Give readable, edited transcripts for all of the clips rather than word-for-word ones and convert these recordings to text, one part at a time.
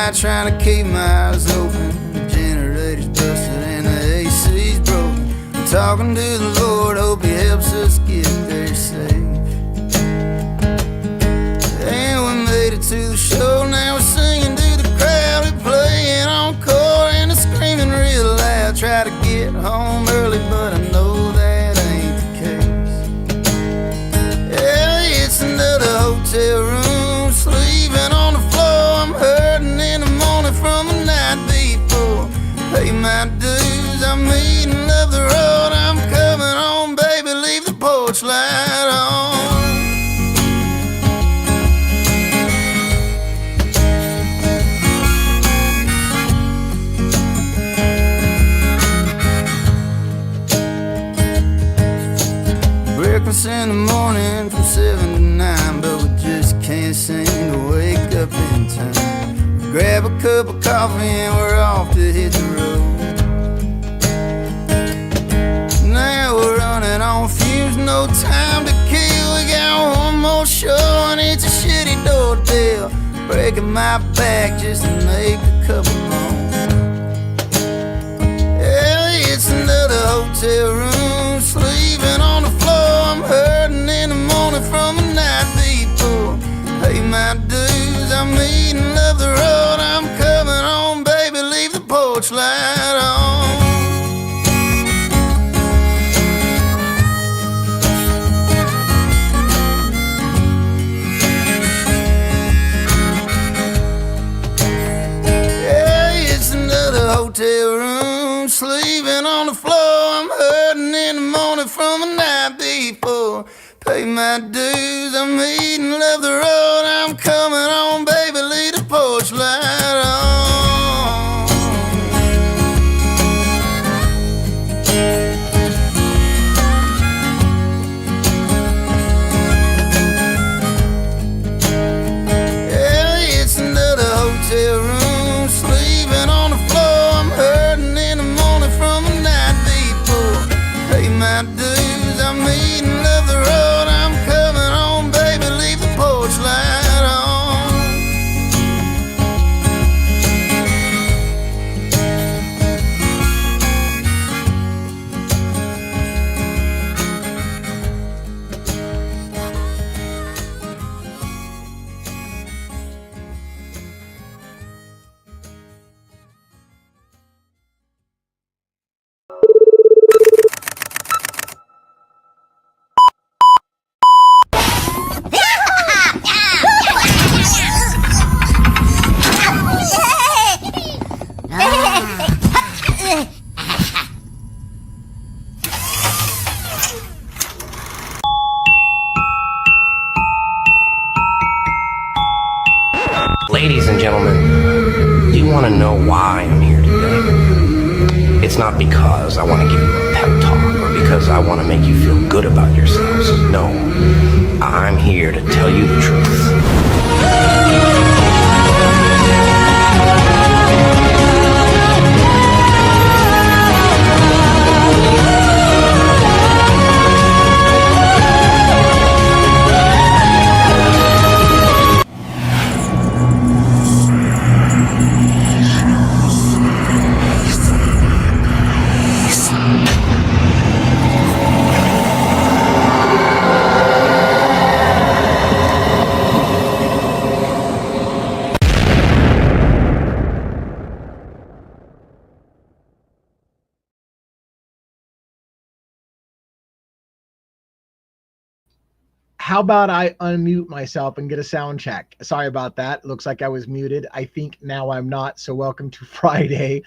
night trying to keep my eyes open. The generator's busted and the AC's broken. I'm talking to the Lord, hope he helps us get there safe. And we made it to the show, now we're singing to the crowd. We're playing encore and they're screaming real loud. Try to get home early, but I know that ain't the case. Yeah, it's another hotel room, sleeping on the floor. I'm hurting in the morning from the night before. Pay my dues, I'm eating, love the road. I'm coming home, baby, leave the porch light on. Breakfast in the morning from 7 to 9, but we just can't seem to wake up in time. We grab a cup of coffee and we're off to hit the road. Now we're running on fumes, no time to kill. We got one more show and it's a shitty doorbell. Breaking my back just to make a couple more. Yeah, it's another hotel room, sleeping on the floor. I'm hurting in the morning from the night before. Pay my dues, I'm eating, love the road. I'm coming home, baby, leave the porch light on. Yeah, it's another hotel room, sleeping on the floor. I'm hurting in the morning from the night before. Pay my dues, I'm eating, love the road. I'm coming home, baby, leave the porch light on. Yeah, it's another hotel room, sleeping on the floor. I'm hurting in the morning from the night before. Pay my dues, I'm eating, love the road. I'm coming home, baby, leave the porch light on. Ladies and gentlemen, do you want to know why I'm here today? It's not because I want to give you a pep talk or because I want to make you feel good about yourselves. No, I'm here to tell you the truth. How about I unmute myself and get a sound check? Sorry about that. Looks like I was muted. I think now I'm not. So welcome to Friday.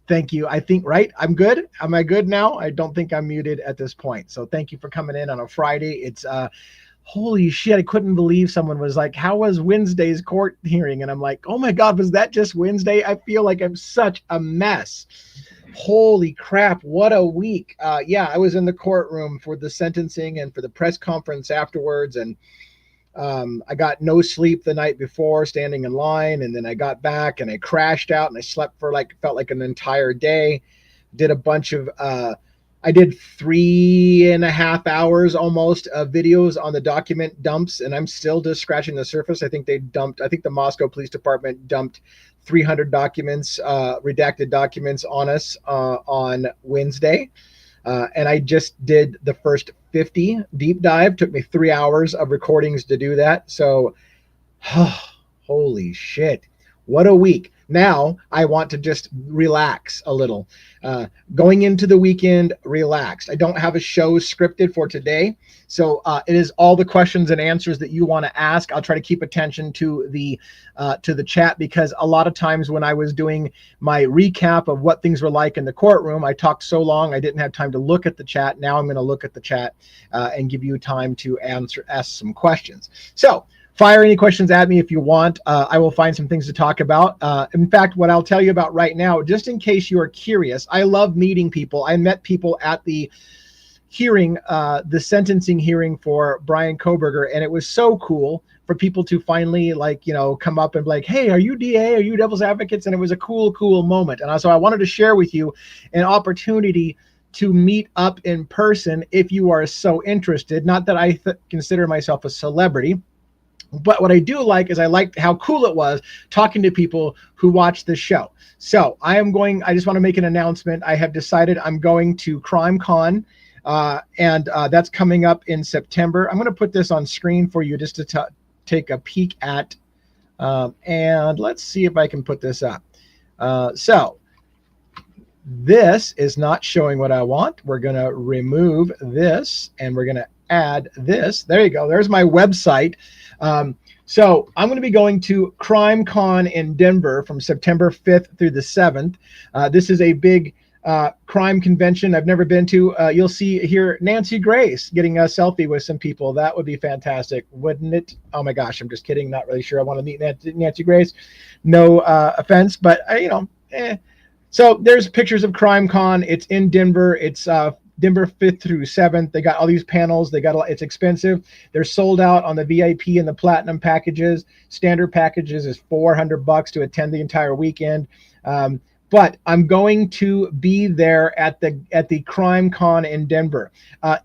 Thank you. I think, right? I'm good. Am I good now? I don't think I'm muted at this point. So thank you for coming in on a Friday. It's holy shit. I couldn't believe someone was like, how was Wednesday's court hearing? And I'm like, oh my God, was that just Wednesday? I feel like I'm such a mess. Holy crap, what a week. Yeah, I was in the courtroom for the sentencing and for the press conference afterwards, and I got no sleep the night before standing in line, and then I got back and I crashed out and I slept for felt like an entire day. Did a bunch of I did 3.5 hours almost of videos on the document dumps, and I'm still just scratching the surface. I think the Moscow Police Department dumped 300 documents, redacted documents on us on Wednesday. And I just did the first 50 deep dive. Took me 3 hours of recordings to do that. So, holy shit. What a week. Now I want to just relax a little. Going into the weekend, relaxed. I don't have a show scripted for today. So it is all the questions and answers that you want to ask. I'll try to keep attention to the chat, because a lot of times when I was doing my recap of what things were like in the courtroom, I talked so long I didn't have time to look at the chat. Now I'm going to look at the chat and give you time to ask some questions. So fire any questions at me if you want. I will find some things to talk about. In fact, what I'll tell you about right now, just in case you are curious, I love meeting people. I met people at the hearing, the sentencing hearing for Bryan Kohberger, and it was so cool for people to finally, like, you know, come up and be like, hey, are you DA? Are you devil's advocates? And it was a cool moment. And so I wanted to share with you an opportunity to meet up in person if you are so interested. Not that I consider myself a celebrity, but what I do like is I liked how cool it was talking to people who watch the show. So I just want to make an announcement. I have decided I'm going to CrimeCon, and that's coming up in September. I'm going to put this on screen for you just to take a peek at, and let's see if I can put this up. So this is not showing what I want. We're going to remove this, and we're going to add this. There you go. There's my website. So I'm going to be going to CrimeCon in Denver from September 5th through the 7th. This is a big crime convention I've never been to. You'll see here Nancy Grace getting a selfie with some people. That would be fantastic, wouldn't it? Oh my gosh, I'm just kidding. Not really sure I want to meet Nancy Grace. No offense, but So there's pictures of CrimeCon. It's in Denver. It's Denver 5th through 7th. They got all these panels. It's expensive. They're sold out on the VIP and the platinum packages. Standard packages is $400 to attend the entire weekend. But I'm going to be there at the CrimeCon in Denver.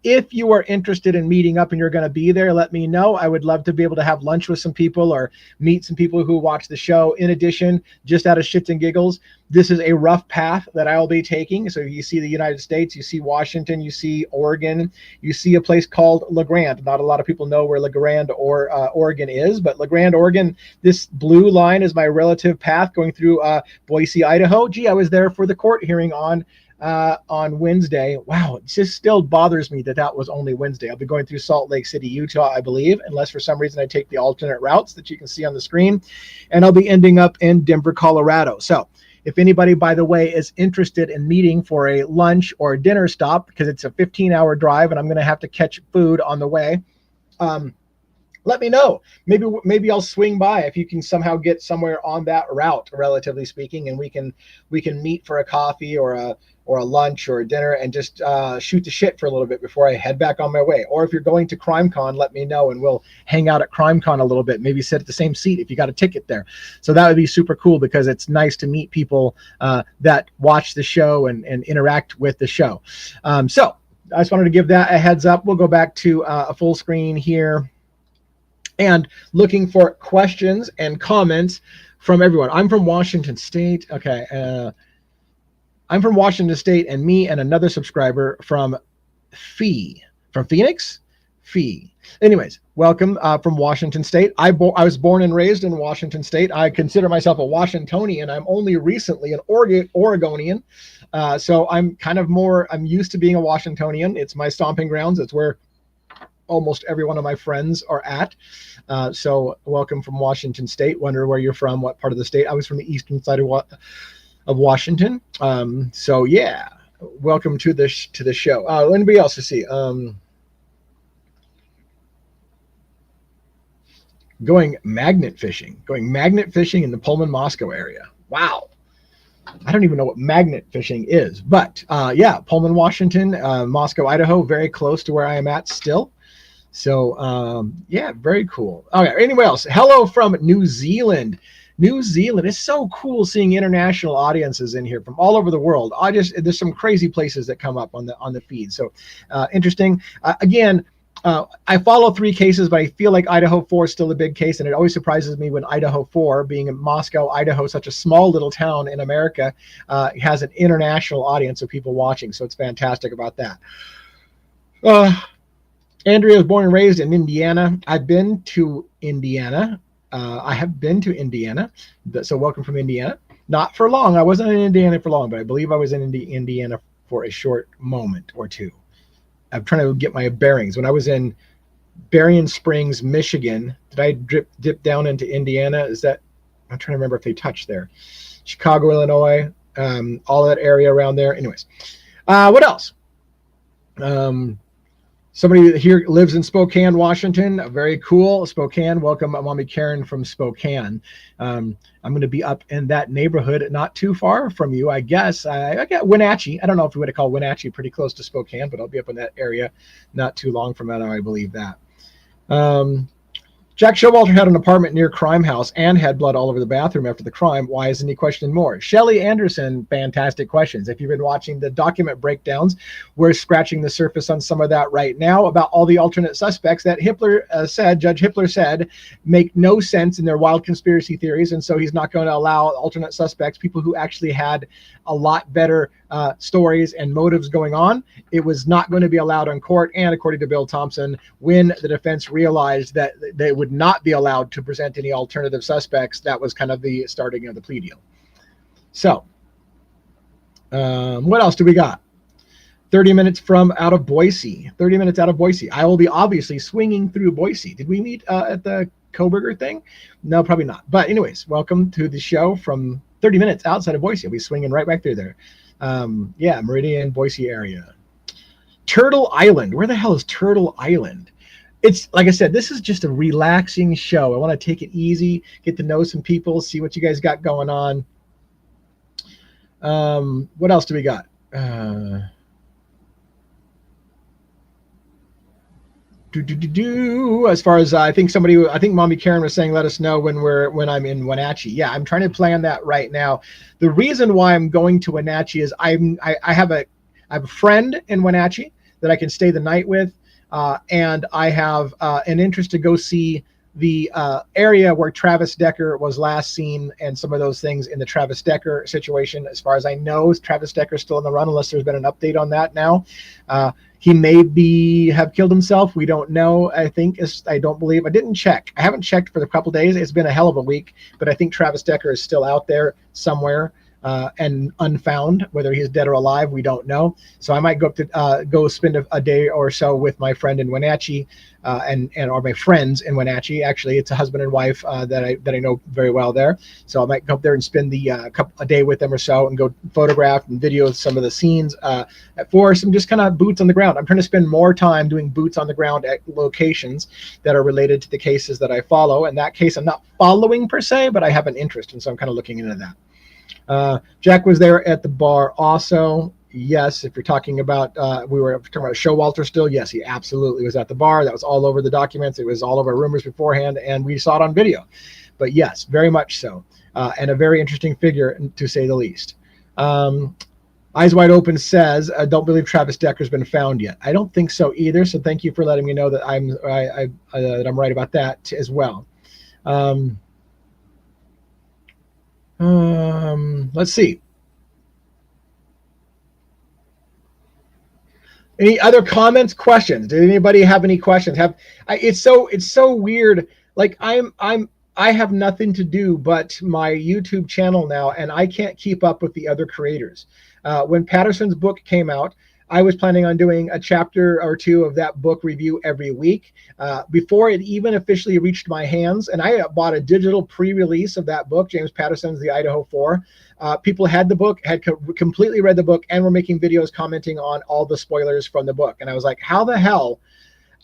If you are interested in meeting up and you're going to be there, let me know. I would love to be able to have lunch with some people or meet some people who watch the show. In addition, just out of shits and giggles, this is a rough path that I'll be taking. So you see the United States, you see Washington, you see Oregon, you see a place called La Grande. Not a lot of people know where La Grande or Oregon is, but La Grande, Oregon, this blue line is my relative path going through Boise, Idaho. Gee, I was there for the court hearing on Wednesday. Wow, it just still bothers me that was only Wednesday. I'll be going through Salt Lake City, Utah, I believe, unless for some reason I take the alternate routes that you can see on the screen. And I'll be ending up in Denver, Colorado. So if anybody, by the way, is interested in meeting for a lunch or a dinner stop, because it's a 15-hour drive and I'm going to have to catch food on the way, let me know. Maybe I'll swing by if you can somehow get somewhere on that route, relatively speaking, and we can meet for a coffee or a lunch or a dinner and just shoot the shit for a little bit before I head back on my way. Or if you're going to CrimeCon, let me know and we'll hang out at CrimeCon a little bit. Maybe sit at the same seat if you got a ticket there. So that would be super cool, because it's nice to meet people that watch the show and interact with the show. So I just wanted to give that a heads up. We'll go back to a full screen here and looking for questions and comments from everyone. I'm from Washington State. Okay. I'm from Washington State, and me and another subscriber from Phoenix. Anyways, welcome from Washington State. I was born and raised in Washington State. I consider myself a Washingtonian. I'm only recently an Oregonian. So I'm used to being a Washingtonian. It's my stomping grounds. It's where almost every one of my friends are at. So welcome from Washington State. Wonder where you're from, what part of the state. I was from the eastern side of Washington. So yeah, welcome to the show. Anybody else to see? Going magnet fishing in the Pullman, Moscow area. Wow. I don't even know what magnet fishing is, but yeah, Pullman, Washington, Moscow, Idaho, very close to where I am at still. So yeah, very cool. Okay, anyway else? Hello from New Zealand. New Zealand. It's so cool seeing international audiences in here from all over the world. There's some crazy places that come up on the feed. So interesting. Again, I follow 3 cases, but I feel like Idaho 4 is still a big case, and it always surprises me when Idaho 4, being in Moscow, Idaho, such a small little town in America, has an international audience of people watching. So it's fantastic about that. Andrea was born and raised in Indiana. I've been to Indiana. I have been to Indiana. So welcome from Indiana. Not for long. I wasn't in Indiana for long, but I believe I was in Indiana for a short moment or two. I'm trying to get my bearings. When I was in Berrien Springs, Michigan, did I dip down into Indiana? I'm trying to remember if they touched there. Chicago, Illinois, all that area around there. Anyways, what else? Somebody here lives in Spokane, Washington. Very cool. Spokane. Welcome, Mommy Karen from Spokane. I'm going to be up in that neighborhood, not too far from you, I guess. I got Wenatchee. I don't know if we would call Wenatchee pretty close to Spokane, but I'll be up in that area not too long from now, I believe that. Jack Showalter had an apartment near Crime House and had blood all over the bathroom after the crime. Why isn't he questioned more? Shelley Anderson, fantastic questions. If you've been watching the document breakdowns, we're scratching the surface on some of that right now about all the alternate suspects that Judge Hippler said, make no sense in their wild conspiracy theories. And so he's not going to allow alternate suspects, people who actually had a lot better stories and motives going on. It was not going to be allowed in court. And according to Bill Thompson, when the defense realized that they would not be allowed to present any alternative suspects, that was kind of the starting of the plea deal. So what else do we got? 30 minutes out of Boise. 30 minutes out of Boise. I will be obviously swinging through Boise. Did we meet at the Kohberger thing? No, probably not. But anyways, welcome to the show from 30 minutes outside of Boise. I'll be swinging right back through there. Yeah, Meridian, Boise area. Turtle Island. Where the hell is Turtle Island? It's like I said, this is just a relaxing show. I want to take it easy, get to know some people, see what you guys got going on. What else do we got? As far as I think Mommy Karen was saying, let us know when I'm in Wenatchee. Yeah, I'm trying to plan that right now. The reason why I'm going to Wenatchee is I have a friend in Wenatchee that I can stay the night with, and I have an interest to go see the area where Travis Decker was last seen and some of those things in the Travis Decker situation. As far as I know, Travis Decker's still in the run unless there's been an update on that now. He may have killed himself. We don't know. I didn't check. I haven't checked for a couple days. It's been a hell of a week, but I think Travis Decker is still out there somewhere and unfound. Whether he's dead or alive, we don't know. So I might go up to go spend a day or so with my friend in Wenatchee, or my friends in Wenatchee. Actually, it's a husband and wife that I know very well there. So I might go up there and spend a day with them or so, and go photograph and video some of the scenes for some just kind of boots on the ground. I'm trying to spend more time doing boots on the ground at locations that are related to the cases that I follow. And that case I'm not following per se, but I have an interest, and so I'm kind of looking into that. Jack was there at the bar also. Yes, if you're talking about, we were talking about Showalter still. Yes, he absolutely was at the bar. That was all over the documents. It was all over rumors beforehand, and we saw it on video. But yes, very much so. And a very interesting figure, to say the least. Eyes Wide Open says, I don't believe Travis Decker's been found yet. I don't think so either. So thank you for letting me know that I'm right about that as well. Let's see. Any other comments, questions? Did anybody have any questions? It's so weird. Like I have nothing to do but my YouTube channel now, and I can't keep up with the other creators. When Patterson's book came out, I was planning on doing a chapter or two of that book review every week before it even officially reached my hands. And I bought a digital pre-release of that book, James Patterson's The Idaho 4. People had the book, had completely read the book, and were making videos commenting on all the spoilers from the book. And I was like, how the hell?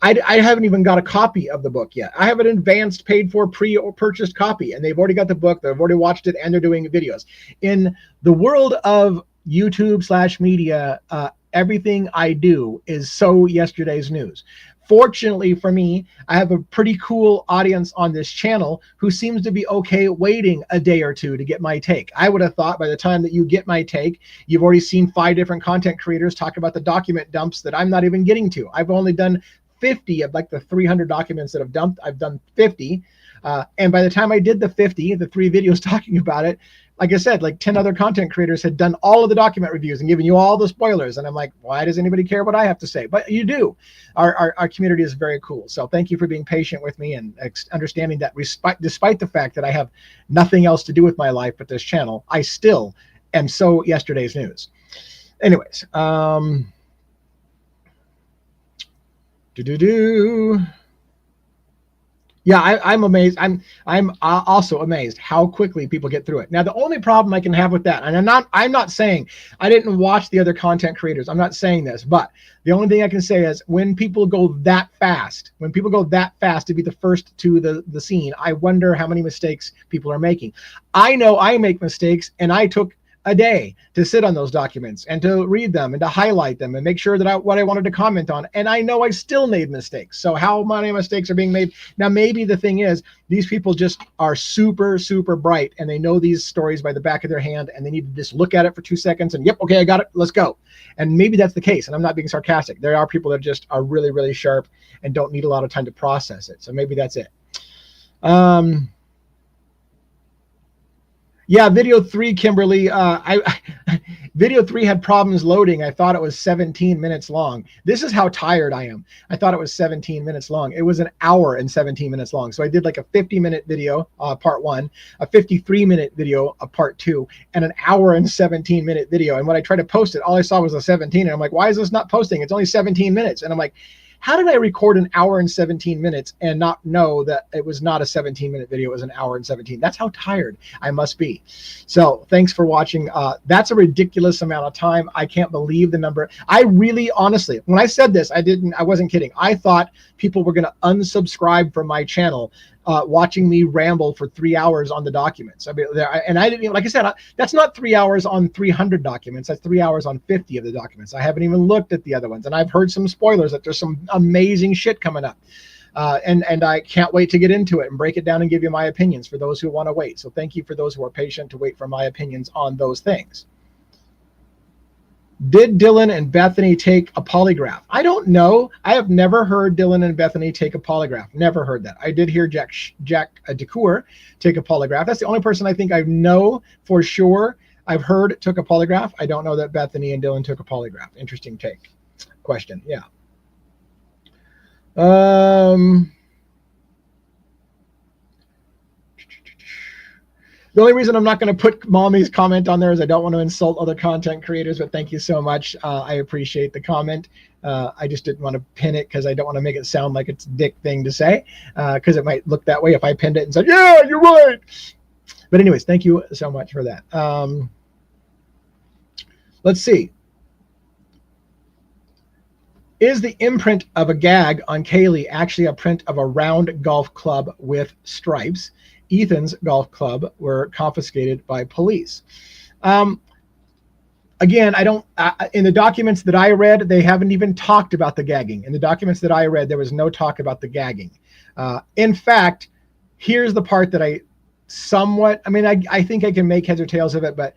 I haven't even got a copy of the book yet. I have an advanced paid for pre-purchased copy, and they've already got the book. They've already watched it, and they're doing videos. In the world of YouTube / media, everything I do is so yesterday's news. Fortunately for me, I have a pretty cool audience on this channel who seems to be okay waiting a day or two to get my take. I would have thought by the time that you get my take, you've already seen 5 different content creators talk about the document dumps that I'm not even getting to. I've only done 50 of like the 300 documents that I've dumped. I've done 50. And by the time I did the 50, the 3 videos talking about it, like I said, like 10 other content creators had done all of the document reviews and given you all the spoilers. And I'm like, why does anybody care what I have to say? But you do. Our community is very cool. So thank you for being patient with me and understanding that despite the fact that I have nothing else to do with my life but this channel, I still am so yesterday's news. Anyways, yeah, I'm amazed. I'm also amazed how quickly people get through it. Now, the only problem I can have with that, and I'm not saying I didn't watch the other content creators. I'm not saying this, but the only thing I can say is when people go that fast, to be the first to the scene, I wonder how many mistakes people are making. I know I make mistakes, and I took a day to sit on those documents and to read them and to highlight them and make sure that what I wanted to comment on. And I know I still made mistakes. So how many mistakes are being made? Now, maybe the thing is these people just are super, super bright and they know these stories by the back of their hand and they need to just look at it for 2 seconds and yep, okay, I got it, let's go. And maybe that's the case. And I'm not being sarcastic. There are people that just are really, really sharp and don't need a lot of time to process it. So maybe that's it. Yeah, video 3, Kimberly. Video 3 had problems loading. I thought it was 17 minutes long. This is how tired I am. I thought it was 17 minutes long. It was an hour and 17 minutes long. So I did like a 50-minute video, part 1, a 53-minute video, part 2, and an hour and 17-minute video. And when I tried to post it, all I saw was a 17. And I'm like, why is this not posting? It's only 17 minutes. And I'm like, how did I record an hour and 17 minutes and not know that it was not a 17-minute video, it was an hour and 17? That's how tired I must be. So thanks for watching. That's a ridiculous amount of time. I can't believe the number. I really, honestly, when I said this, I wasn't kidding. I thought people were going to unsubscribe from my channel watching me ramble for 3 hours on the documents. I mean, and I didn't even, like I said, that's not 3 hours on 300 documents. That's 3 hours on 50 of the documents. I haven't even looked at the other ones. And I've heard some spoilers that there's some amazing shit coming up. And I can't wait to get into it and break it down and give you my opinions for those who want to wait. So thank you for those who are patient to wait for my opinions on those things. Did Dylan and Bethany take a polygraph? I don't know. I have never heard Dylan and Bethany take a polygraph. Never heard that. I did hear Jack DeCour take a polygraph. That's the only person I think I know for sure I've heard took a polygraph. I don't know that Bethany and Dylan took a polygraph. Interesting take. Question. Yeah. The only reason I'm not going to put Mommy's comment on there is I don't want to insult other content creators, but thank you so much. I appreciate the comment. I just didn't want to pin it because I don't want to make it sound like it's a dick thing to say, because it might look that way if I pinned it and said, yeah, you're right. But anyways, thank you so much for that. Let's see. Is the imprint of a gag on Kaylee actually a print of a round golf club with stripes? Ethan's golf club were confiscated by police. Again, I don't, in the documents that I read, they haven't even talked about the gagging. In the documents that I read, there was no talk about the gagging. In fact, here's the part that I somewhat, I mean, I think I can make heads or tails of it, but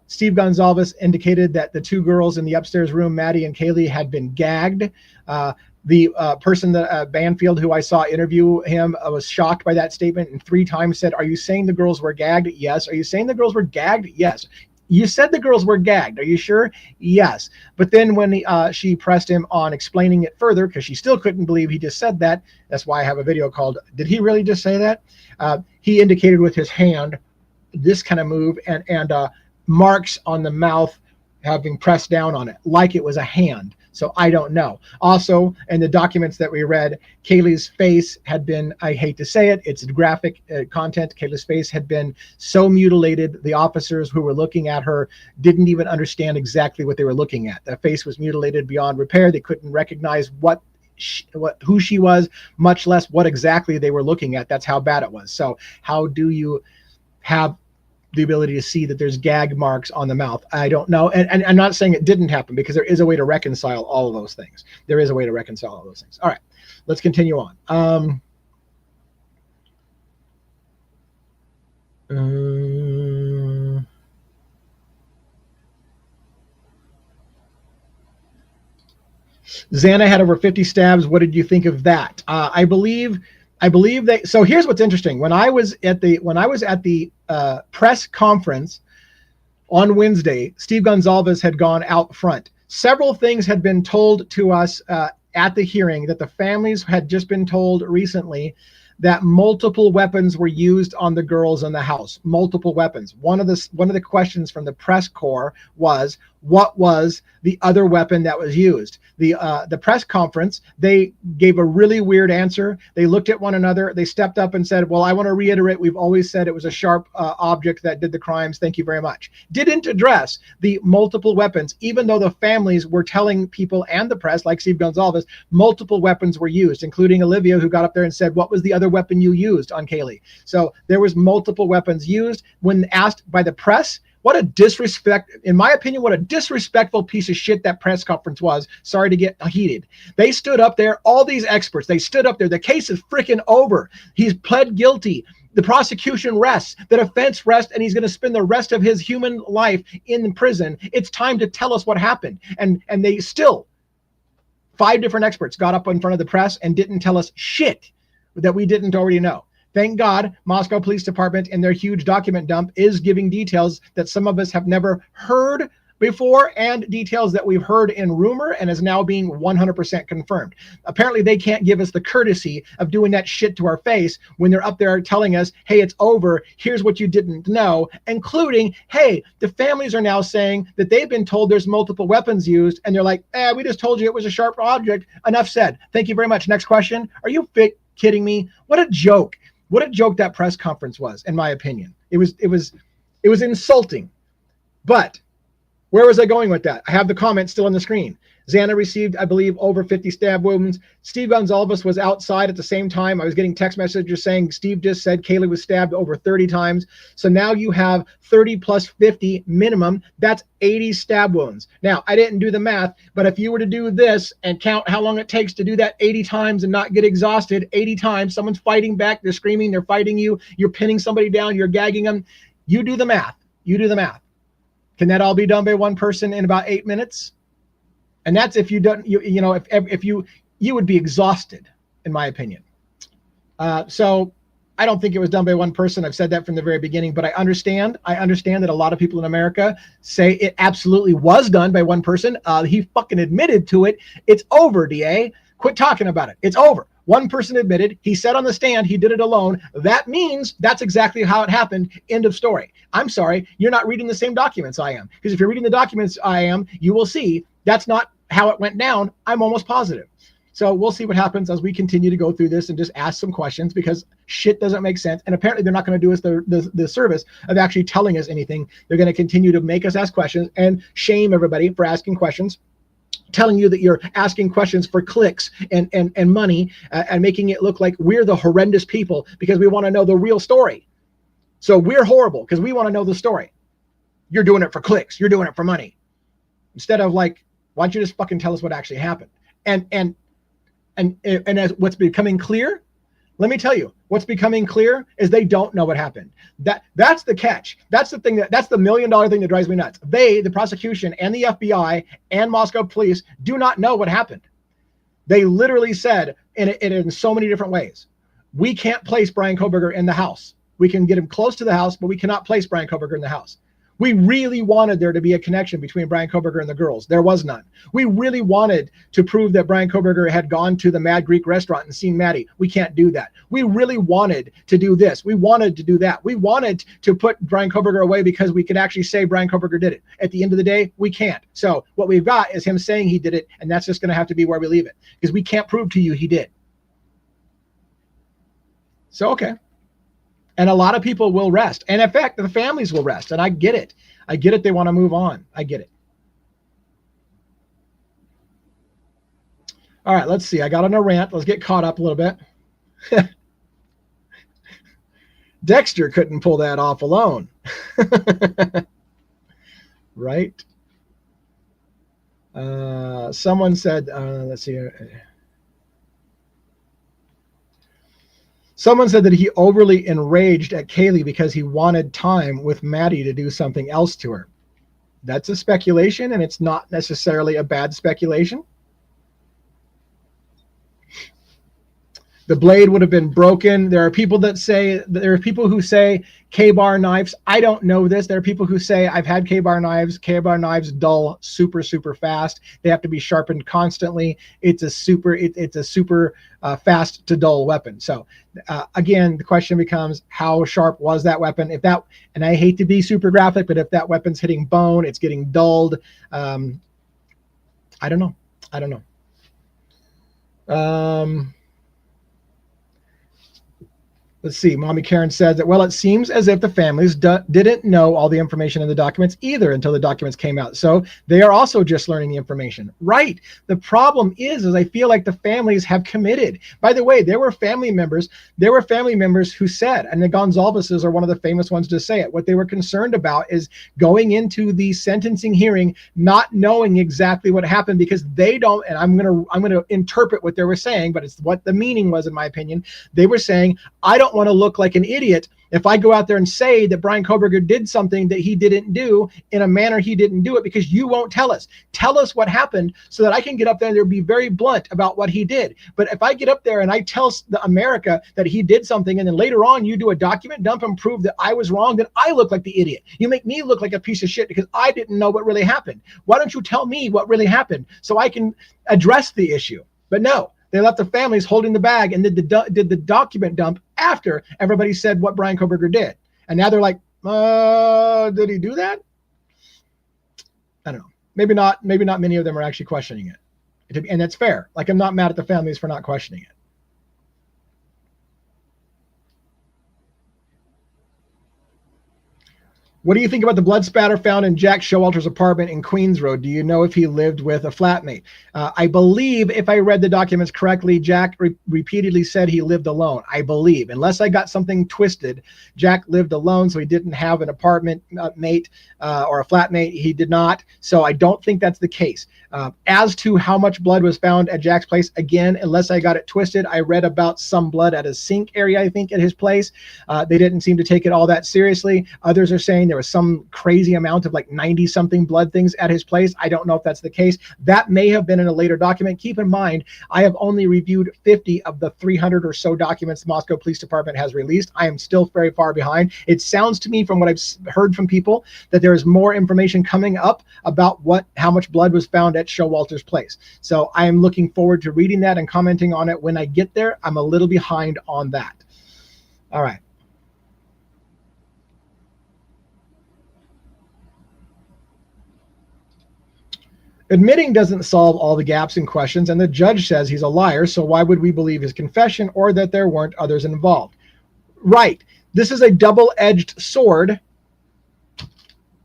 Steve Gonzalez indicated that the 2 girls in the upstairs room, Maddie and Kaylee, had been gagged. The person that Banfield, who I saw interview him, was shocked by that statement and 3 times said, are you saying the girls were gagged? Yes. Are you saying the girls were gagged? Yes. You said the girls were gagged. Are you sure? Yes. But then when she pressed him on explaining it further, because she still couldn't believe he just said that, that's why I have a video called, did he really just say that? He indicated with his hand this kind of move and marks on the mouth having pressed down on it like it was a hand. So I don't know. Also, in the documents that we read, Kaylee's face had been, I hate to say it, it's graphic content. Kaylee's face had been so mutilated, the officers who were looking at her didn't even understand exactly what they were looking at. The face was mutilated beyond repair. They couldn't recognize who she was, much less what exactly they were looking at. That's how bad it was. So how do you have the ability to see that there's gag marks on the mouth. I don't know. And I'm not saying it didn't happen, because there is a way to reconcile all of those things. There is a way to reconcile all those things. All right, let's continue on. Xana had over 50 stabs. What did you think of that? I believe that. So here's what's interesting. When I was at the press conference on Wednesday, Steve Gonzalez had gone out front. Several things had been told to us at the hearing that the families had just been told recently, that multiple weapons were used on the girls in the house. Multiple weapons. One of the questions from the press corps was, what was the other weapon that was used? The press conference, they gave a really weird answer. They looked at one another. They stepped up and said, well, I want to reiterate, we've always said it was a sharp object that did the crimes. Thank you very much. Didn't address the multiple weapons, even though the families were telling people and the press, like Steve Gonzalez, multiple weapons were used, including Olivia, who got up there and said, what was the other weapon you used on Kaylee? So there was multiple weapons used. When asked by the press, what a disrespect, in my opinion, what a disrespectful piece of shit that press conference was. Sorry to get heated. They stood up there, all these experts, they stood up there. The case is freaking over. He's pled guilty. The prosecution rests, the defense rests, and he's going to spend the rest of his human life in prison. It's time to tell us what happened. And they still, 5 different experts got up in front of the press and didn't tell us shit that we didn't already know. Thank God, Moscow Police Department in their huge document dump is giving details that some of us have never heard before, and details that we've heard in rumor and is now being 100% confirmed. Apparently, they can't give us the courtesy of doing that shit to our face when they're up there telling us, hey, it's over, here's what you didn't know, including, hey, the families are now saying that they've been told there's multiple weapons used, and they're like, we just told you it was a sharp object. Enough said. Thank you very much. Next question. Are you kidding me? What a joke. What a joke that press conference was, in my opinion. It was insulting. But where was I going with that? I have the comment still on the screen. Xana received, I believe, over 50 stab wounds. Steve Gonzalez was outside at the same time. I was getting text messages saying Steve just said Kaylee was stabbed over 30 times. So now you have 30 plus 50 minimum. That's 80 stab wounds. Now, I didn't do the math, but if you were to do this and count how long it takes to do that 80 times and not get exhausted, 80 times, someone's fighting back, they're screaming, they're fighting you, you're pinning somebody down, you're gagging them. You do the math. You do the math. Can that all be done by one person in about 8 minutes? And that's if you don't, if you would be exhausted, in my opinion. So I don't think it was done by one person. I've said that from the very beginning, but I understand that a lot of people in America say it absolutely was done by one person. He fucking admitted to it. It's over, DA. Quit talking about it. It's over. One person admitted. He said on the stand he did it alone. That means that's exactly how it happened. End of story. I'm sorry, you're not reading the same documents I am. Because if you're reading the documents I am, you will see that's not how it went down. I'm almost positive. So we'll see what happens as we continue to go through this and just ask some questions, because shit doesn't make sense. And apparently they're not going to do us the service of actually telling us anything. They're going to continue to make us ask questions and shame everybody for asking questions, telling you that you're asking questions for clicks and money, and making it look like we're the horrendous people because we want to know the real story. So we're horrible because we want to know the story. You're doing it for clicks. You're doing it for money. Instead of like, why don't you just fucking tell us what actually happened? And as what's becoming clear, let me tell you, what's becoming clear is they don't know what happened. That's the catch. That's the thing that's the $1 million thing that drives me nuts. They, the prosecution and the FBI and Moscow police, do not know what happened. They literally said in so many different ways, we can't place Bryan Kohberger in the house. We can get him close to the house, but we cannot place Bryan Kohberger in the house. We really wanted there to be a connection between Bryan Kohberger and the girls. There was none. We really wanted to prove that Bryan Kohberger had gone to the Mad Greek restaurant and seen Maddie. We can't do that. We really wanted to do this. We wanted to do that. We wanted to put Bryan Kohberger away because we could actually say Bryan Kohberger did it. At the end of the day, we can't. So what we've got is him saying he did it, and that's just going to have to be where we leave it, because we can't prove to you he did. So, okay. And a lot of people will rest. And in fact, the families will rest. And I get it. I get it. They want to move on. I get it. All right, let's see. I got on a rant. Let's get caught up a little bit. Dexter couldn't pull that off alone. Right? Someone said, let's see here. Someone said that he overly enraged at Kaylee because he wanted time with Maddie to do something else to her. That's a speculation, and it's not necessarily a bad speculation. The blade would have been broken. There are people who say K-bar knives. I don't know this. There are people who say I've had K-bar knives. K-bar knives dull super, super fast. They have to be sharpened constantly. It's a super fast to dull weapon. So again, the question becomes, how sharp was that weapon? And I hate to be super graphic, but if that weapon's hitting bone, it's getting dulled. I don't know. Let's see. Mommy Karen says that, well, it seems as if the families didn't know all the information in the documents either until the documents came out. So they are also just learning the information. Right. The problem is I feel like the families have committed. By the way, there were family members who said, and the Gonzalez's are one of the famous ones to say it, what they were concerned about is going into the sentencing hearing not knowing exactly what happened, because they don't, and I'm going to interpret what they were saying, but it's what the meaning was, in my opinion. They were saying, I don't want to look like an idiot if I go out there and say that Bryan Kohberger did something that he didn't do in a manner he didn't do it, because you won't tell us. Tell us what happened so that I can get up there and be very blunt about what he did. But if I get up there and I tell America that he did something, and then later on you do a document dump and prove that I was wrong, then I look like the idiot. You make me look like a piece of shit because I didn't know what really happened. Why don't you tell me what really happened so I can address the issue? But no. They left the families holding the bag and did the document dump after everybody said what Bryan Kohberger did. And now they're like, did he do that? I don't know. Maybe not many of them are actually questioning it. And that's fair. Like, I'm not mad at the families for not questioning it. What do you think about the blood spatter found in Jack Showalter's apartment in Queens Road? Do you know if he lived with a flatmate? I believe, if I read the documents correctly, Jack repeatedly said he lived alone. I believe, unless I got something twisted, Jack lived alone, so he didn't have an apartment mate or a flatmate. He did not. So I don't think that's the case. As to how much blood was found at Jack's place, again, unless I got it twisted, I read about some blood at a sink area, I think, at his place. They didn't seem to take it all that seriously. Others are saying there was some crazy amount of like 90-something blood things at his place. I don't know if that's the case. That may have been in a later document. Keep in mind, I have only reviewed 50 of the 300 or so documents the Moscow Police Department has released. I am still very far behind. It sounds to me, from what I've heard from people, that there is more information coming up about how much blood was found at Showalter's place. So I am looking forward to reading that and commenting on it when I get there. I'm a little behind on that. All right. Admitting doesn't solve all the gaps and questions, and the judge says he's a liar, so why would we believe his confession or that there weren't others involved? Right. This is a double-edged sword.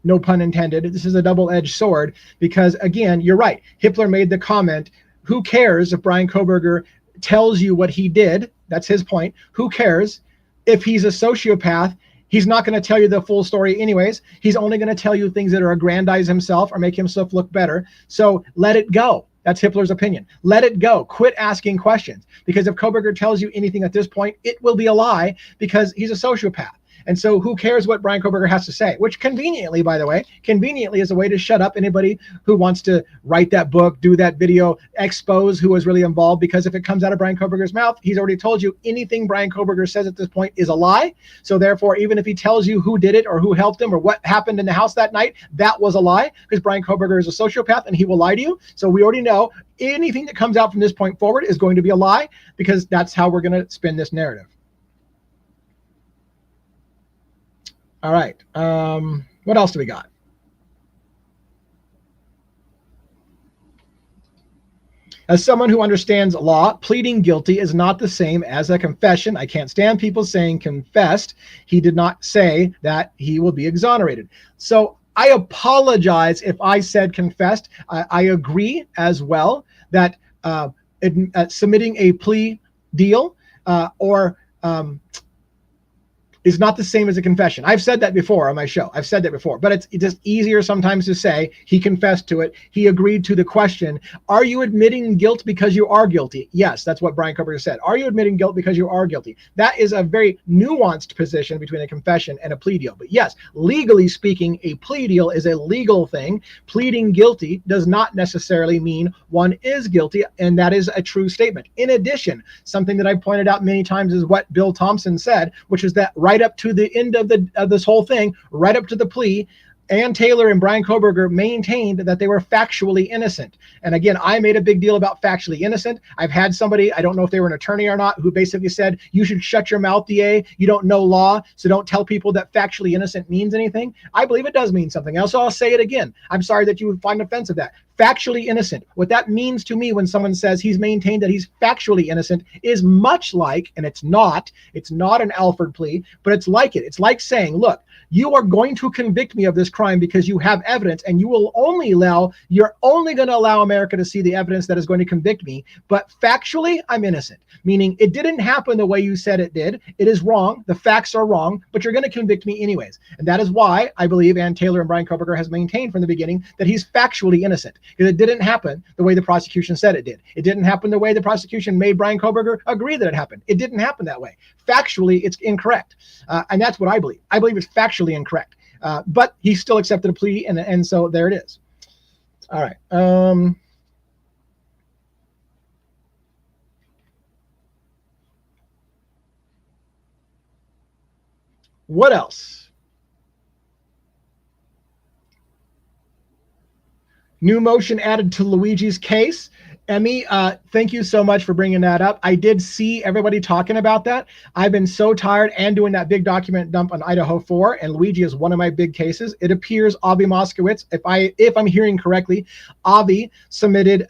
No pun intended. This is a double-edged sword because, again, you're right. Hitler made the comment, who cares if Bryan Kohberger tells you what he did? That's his point. Who cares? If he's a sociopath, he's not going to tell you the full story anyways. He's only going to tell you things that are aggrandize himself or make himself look better. So let it go. That's Hitler's opinion. Let it go. Quit asking questions. Because if Kohberger tells you anything at this point, it will be a lie because he's a sociopath. And so who cares what Bryan Kohberger has to say? Which conveniently, by the way, is a way to shut up anybody who wants to write that book, do that video, expose who was really involved. Because if it comes out of Bryan Kohberger's mouth, he's already told you anything Bryan Kohberger says at this point is a lie. So therefore, even if he tells you who did it or who helped him or what happened in the house that night, that was a lie because Bryan Kohberger is a sociopath and he will lie to you. So we already know anything that comes out from this point forward is going to be a lie because that's how we're going to spin this narrative. All right. What else do we got? As someone who understands law, pleading guilty is not the same as a confession. I can't stand people saying confessed. He did not say that he will be exonerated. So I apologize if I said confessed. I agree as well that submitting a plea deal or is not the same as a confession. I've said that before on my show. I've said that before, but it's just easier sometimes to say he confessed to it. He agreed to the question. Are you admitting guilt because you are guilty? Yes, that's what Bryan Kohberger said. Are you admitting guilt because you are guilty? That is a very nuanced position between a confession and a plea deal. But yes, legally speaking, a plea deal is a legal thing. Pleading guilty does not necessarily mean one is guilty, and that is a true statement. In addition, something that I've pointed out many times is what Bill Thompson said, which is that right up to the end of this whole thing, right up to the plea, Ann Taylor and Bryan Kohberger maintained that they were factually innocent. And again, I made a big deal about factually innocent. I've had somebody, I don't know if they were an attorney or not, who basically said, you should shut your mouth, DA. You don't know law, so don't tell people that factually innocent means anything. I believe it does mean something else. So I'll say it again. I'm sorry that you would find offensive that. Factually innocent. What that means to me when someone says he's maintained that he's factually innocent is much like, and it's not an Alford plea, but it's like it. It's like saying, look, you are going to convict me of this crime because you have evidence, and you're only going to allow America to see the evidence that is going to convict me. But factually, I'm innocent, meaning it didn't happen the way you said it did. It is wrong. The facts are wrong, but you're going to convict me anyways. And that is why I believe Ann Taylor and Bryan Kohberger has maintained from the beginning that he's factually innocent, because it didn't happen the way the prosecution said it did. It didn't happen the way the prosecution made Bryan Kohberger agree that it happened. It didn't happen that way. Factually, it's incorrect. And that's what I believe. I believe it's factually incorrect. But he still accepted a plea, and so there it is. All right. What else? New motion added to Luigi's case. Emmy, thank you so much for bringing that up. I did see everybody talking about that. I've been so tired and doing that big document dump on Idaho 4, and Luigi is one of my big cases. It appears Avi Moskowitz, if I'm hearing correctly, Avi submitted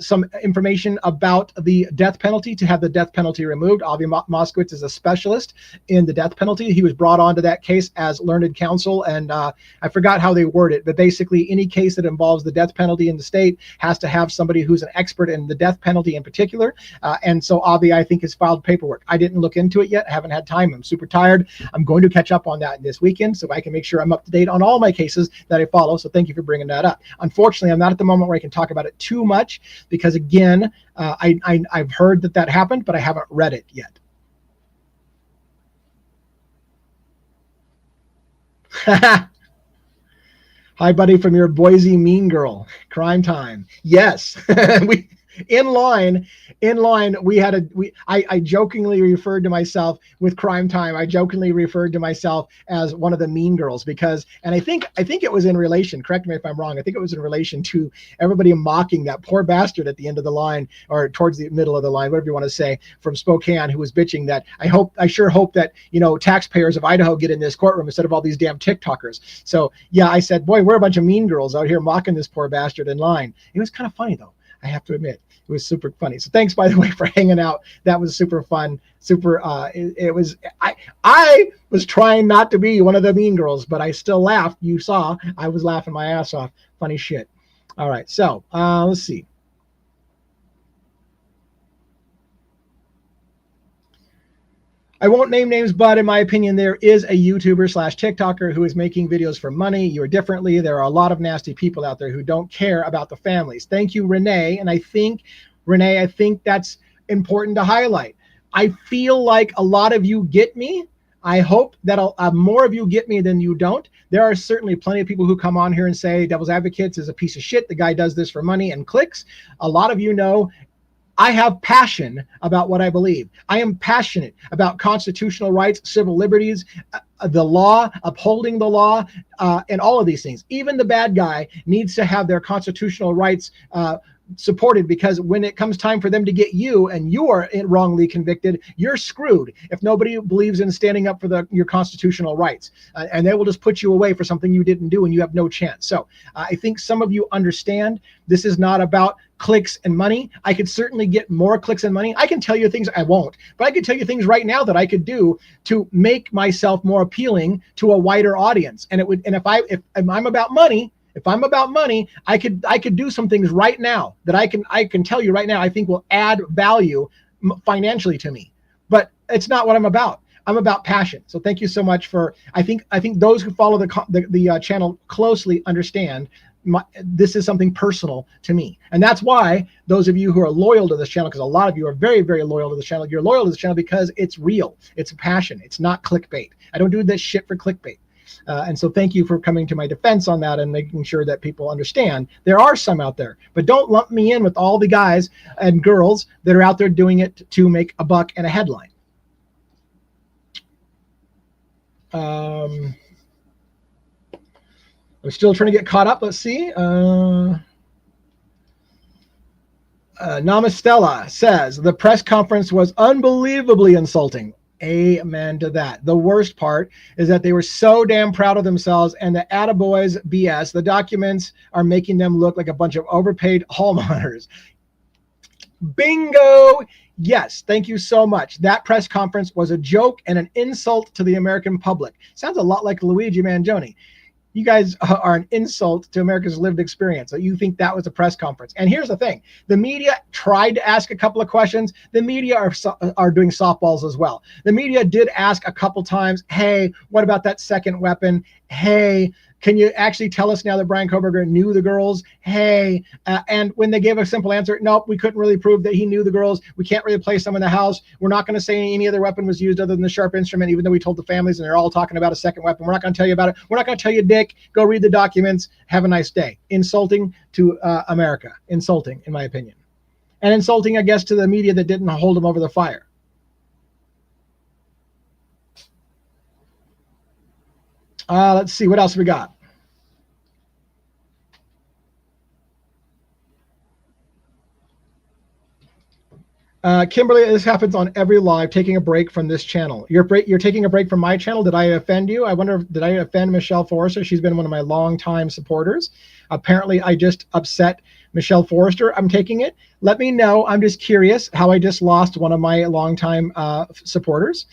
some information about the death penalty to have the death penalty removed. Avi Moskowitz is a specialist in the death penalty. He was brought onto that case as learned counsel, and I forgot how they word it, but basically any case that involves the death penalty in the state has to have somebody who's an expert in the death penalty in particular. And so Avi, I think, has filed paperwork. I didn't look into it yet. I haven't had time. I'm super tired. I'm going to catch up on that this weekend so I can make sure I'm up to date on all my cases that I follow. So thank you for bringing that up. Unfortunately, I'm not at the moment where I can talk about it too much because, again, I've heard that happened, but I haven't read it yet. Hi, buddy, from your Boise mean girl. Crime time. Yes. In line, I jokingly referred to myself with Crime Time. I jokingly referred to myself as one of the mean girls because, and I think it was in relation, correct me if I'm wrong, I think it was in relation to everybody mocking that poor bastard at the end of the line or towards the middle of the line, whatever you want to say, from Spokane, who was bitching that I sure hope that, taxpayers of Idaho get in this courtroom instead of all these damn TikTokers. So yeah, I said, boy, we're a bunch of mean girls out here mocking this poor bastard in line. It was kind of funny though, I have to admit. It was super funny. So thanks, by the way, for hanging out. That was super fun. I was trying not to be one of the mean girls, but I still laughed. You saw, I was laughing my ass off. Funny shit. All right. So let's see. I won't name names, but in my opinion, there is a YouTuber / TikToker who is making videos for money. You're differently. There are a lot of nasty people out there who don't care about the families. Thank you, Renee. And I think that's important to highlight. I feel like a lot of you get me. I hope that more of you get me than you don't. There are certainly plenty of people who come on here and say Devil's Advocates is a piece of shit. The guy does this for money and clicks. A lot of you know I have passion about what I believe. I am passionate about constitutional rights, civil liberties, the law, upholding the law, and all of these things. Even the bad guy needs to have their constitutional rights supported, because when it comes time for them to get you and you are wrongly convicted, you're screwed if nobody believes in standing up for your constitutional rights, and they will just put you away for something you didn't do and you have no chance. So I think some of you understand this is not about clicks and money. I could certainly get more clicks and money. I can tell you things I won't, but I can tell you things right now that I could do to make myself more appealing to a wider audience. And if I'm about money, I could do some things right now that I can tell you right now I think will add value financially to me. But it's not what I'm about. I'm about passion. So thank you so much for, I think those who follow the channel closely understand this is something personal to me. And that's why those of you who are loyal to this channel, because a lot of you are very, very loyal to this channel, you're loyal to this channel because it's real. It's passion. It's not clickbait. I don't do this shit for clickbait. And so thank you for coming to my defense on that and making sure that people understand there are some out there, but don't lump me in with all the guys and girls that are out there doing it to make a buck and a headline. I'm still trying to get caught up. Let's see. Namastella says the press conference was unbelievably insulting. Amen to that. The worst part is that they were so damn proud of themselves, and the attaboys BS. The documents are making them look like a bunch of overpaid hall monitors. Bingo. Yes, thank you so much. That press conference was a joke and an insult to the American public. Sounds a lot like Luigi Mangione. You guys are an insult to America's lived experience. So you think that was a press conference. And here's the thing. The media tried to ask a couple of questions. The media are doing softballs as well. The media did ask a couple times, hey, what about that second weapon? Hey, can you actually tell us now that Bryan Kohberger knew the girls? Hey, and when they gave a simple answer, nope, we couldn't really prove that he knew the girls. We can't really place them in the house. We're not going to say any other weapon was used other than the sharp instrument, even though we told the families and they're all talking about a second weapon. We're not going to tell you about it. We're not going to tell you, Dick. Go read the documents. Have a nice day. Insulting to America. Insulting, in my opinion. And insulting, I guess, to the media that didn't hold them over the fire. Let's see. What else we got? Kimberly, this happens on every live, taking a break from this channel. You're taking a break from my channel. Did I offend you? I wonder, did I offend Michelle Forrester? She's been one of my longtime supporters. Apparently, I just upset Michelle Forrester. I'm taking it. Let me know. I'm just curious how I just lost one of my longtime supporters.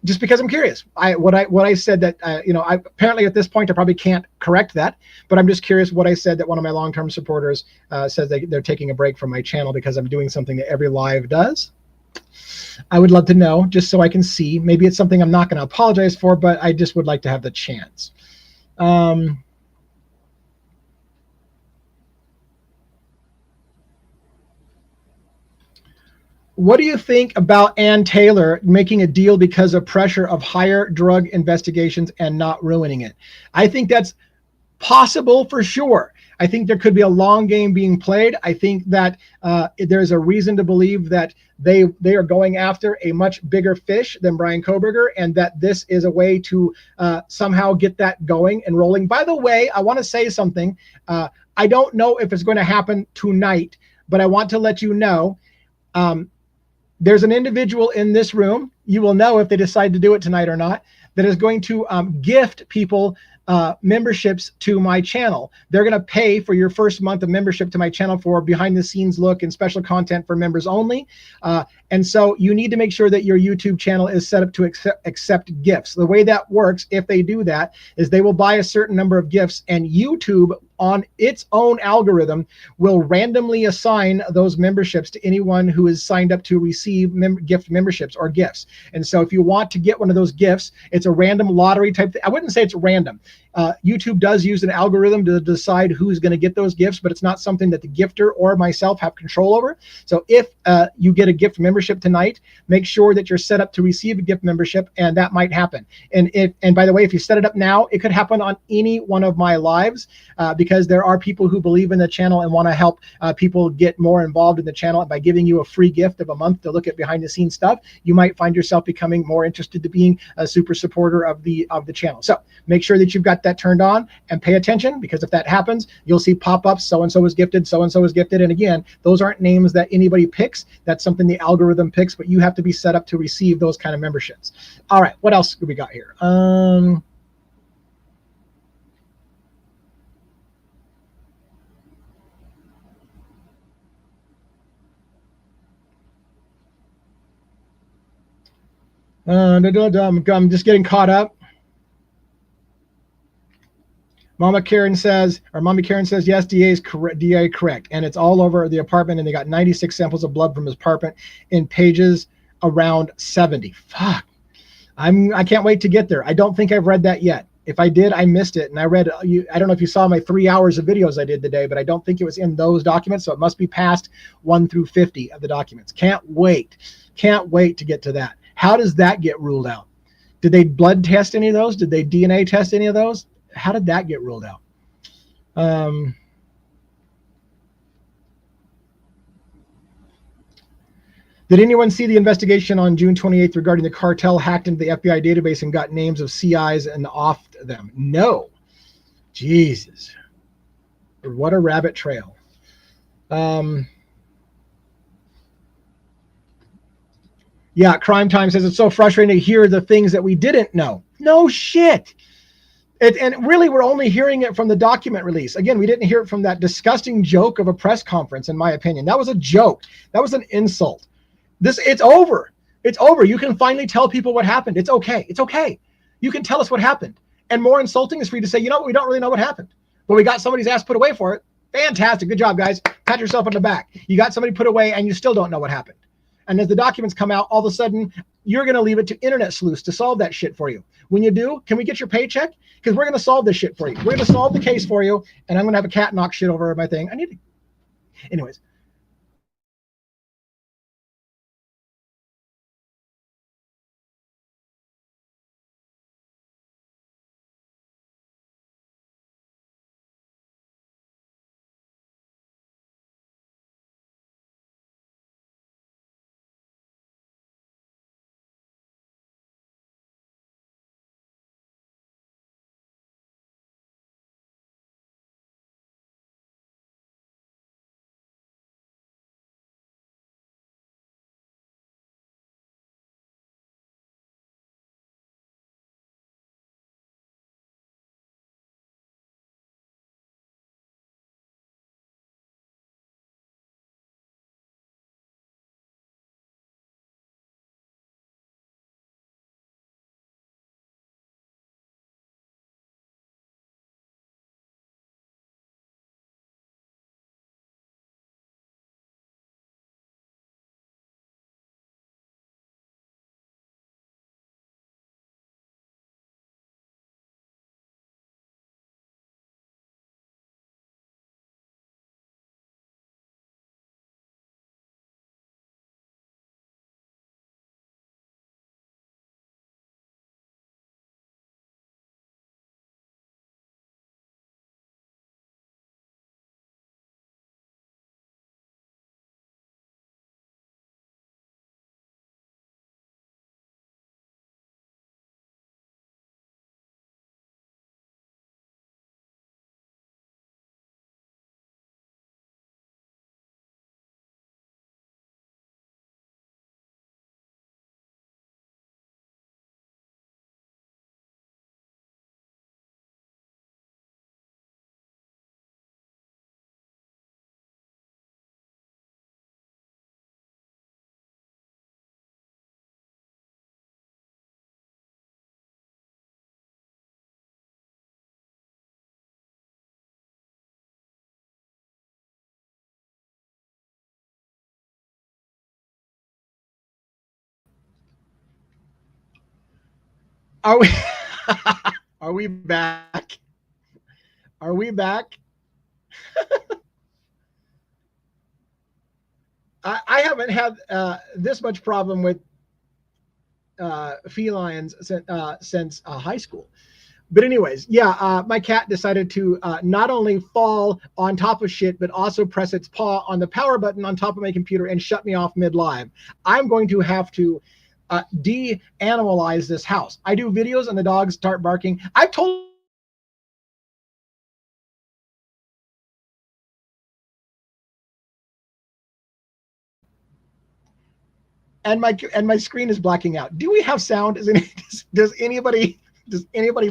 Just because I'm curious. What I said that I apparently at this point I probably can't correct that, but I'm just curious what I said that one of my long-term supporters says they're taking a break from my channel because I'm doing something that every live does. I would love to know just so I can see. Maybe it's something I'm not going to apologize for, but I just would like to have the chance. What do you think about Ann Taylor making a deal because of pressure of higher drug investigations and not ruining it? I think that's possible for sure. I think there could be a long game being played. I think that there's a reason to believe that they are going after a much bigger fish than Bryan Kohberger, and that this is a way to somehow get that going and rolling. By the way, I want to say something. I don't know if it's going to happen tonight, but I want to let you know. There's an individual in this room, you will know if they decide to do it tonight or not, that is going to gift people memberships to my channel. They're going to pay for your first month of membership to my channel for behind the scenes look and special content for members only. And so you need to make sure that your YouTube channel is set up to accept gifts. The way that works, if they do that, is they will buy a certain number of gifts, and YouTube on its own algorithm will randomly assign those memberships to anyone who is signed up to receive gift memberships or gifts. And so if you want to get one of those gifts, it's a random lottery type thing. I wouldn't say it's random. YouTube does use an algorithm to decide who's going to get those gifts, but it's not something that the gifter or myself have control over. So if you get a gift membership tonight, make sure that you're set up to receive a gift membership, and that might happen. And by the way, if you set it up now, it could happen on any one of my lives because there are people who believe in the channel and want to help people get more involved in the channel. And by giving you a free gift of a month to look at behind the scenes stuff, you might find yourself becoming more interested to being a super supporter of the channel. So make sure that you've got that turned on and pay attention, because if that happens, you'll see pop-ups, so-and-so was gifted, so-and-so was gifted. And again, those aren't names that anybody picks. That's something the algorithm picks, but you have to be set up to receive those kind of memberships. All right, what else do we got here? I'm just getting caught up. Mommy Karen says, yes, DA correct. And it's all over the apartment, and they got 96 samples of blood from his apartment in pages around 70. Fuck. I can't wait to get there. I don't think I've read that yet. If I did, I missed it. And I read, I don't know if you saw my 3 hours of videos I did today, but I don't think it was in those documents. So it must be past 1 through 50 of the documents. Can't wait. Can't wait to get to that. How does that get ruled out? Did they blood test any of those? Did they DNA test any of those? How did that get ruled out? Did anyone see the investigation on June 28th regarding the cartel hacked into the FBI database and got names of CIs and offed them? No. Jesus. What a rabbit trail. Yeah, Crime Time says it's so frustrating to hear the things that we didn't know. No shit. And really, we're only hearing it from the document release. Again, we didn't hear it from that disgusting joke of a press conference, in my opinion. That was a joke. That was an insult. It's over. It's over. You can finally tell people what happened. It's okay. It's okay. You can tell us what happened. And more insulting is for you to say, you know what, we don't really know what happened, but we got somebody's ass put away for it. Fantastic. Good job, guys. Pat yourself on the back. You got somebody put away and you still don't know what happened. And as the documents come out, all of a sudden, you're going to leave it to internet sleuths to solve that shit for you. When you do, can we get your paycheck? Because we're going to solve this shit for you. We're going to solve the case for you. And I'm going to have a cat knock shit over my thing. Anyways. Are we are we back? Are we back? I haven't had this much problem with felines since high school. But anyways, yeah, my cat decided to not only fall on top of shit, but also press its paw on the power button on top of my computer and shut me off mid-live. I'm going to have to de-animalize this house. I do videos and the dogs start barking. I've told and my screen is blacking out. Do we have sound? Does anybody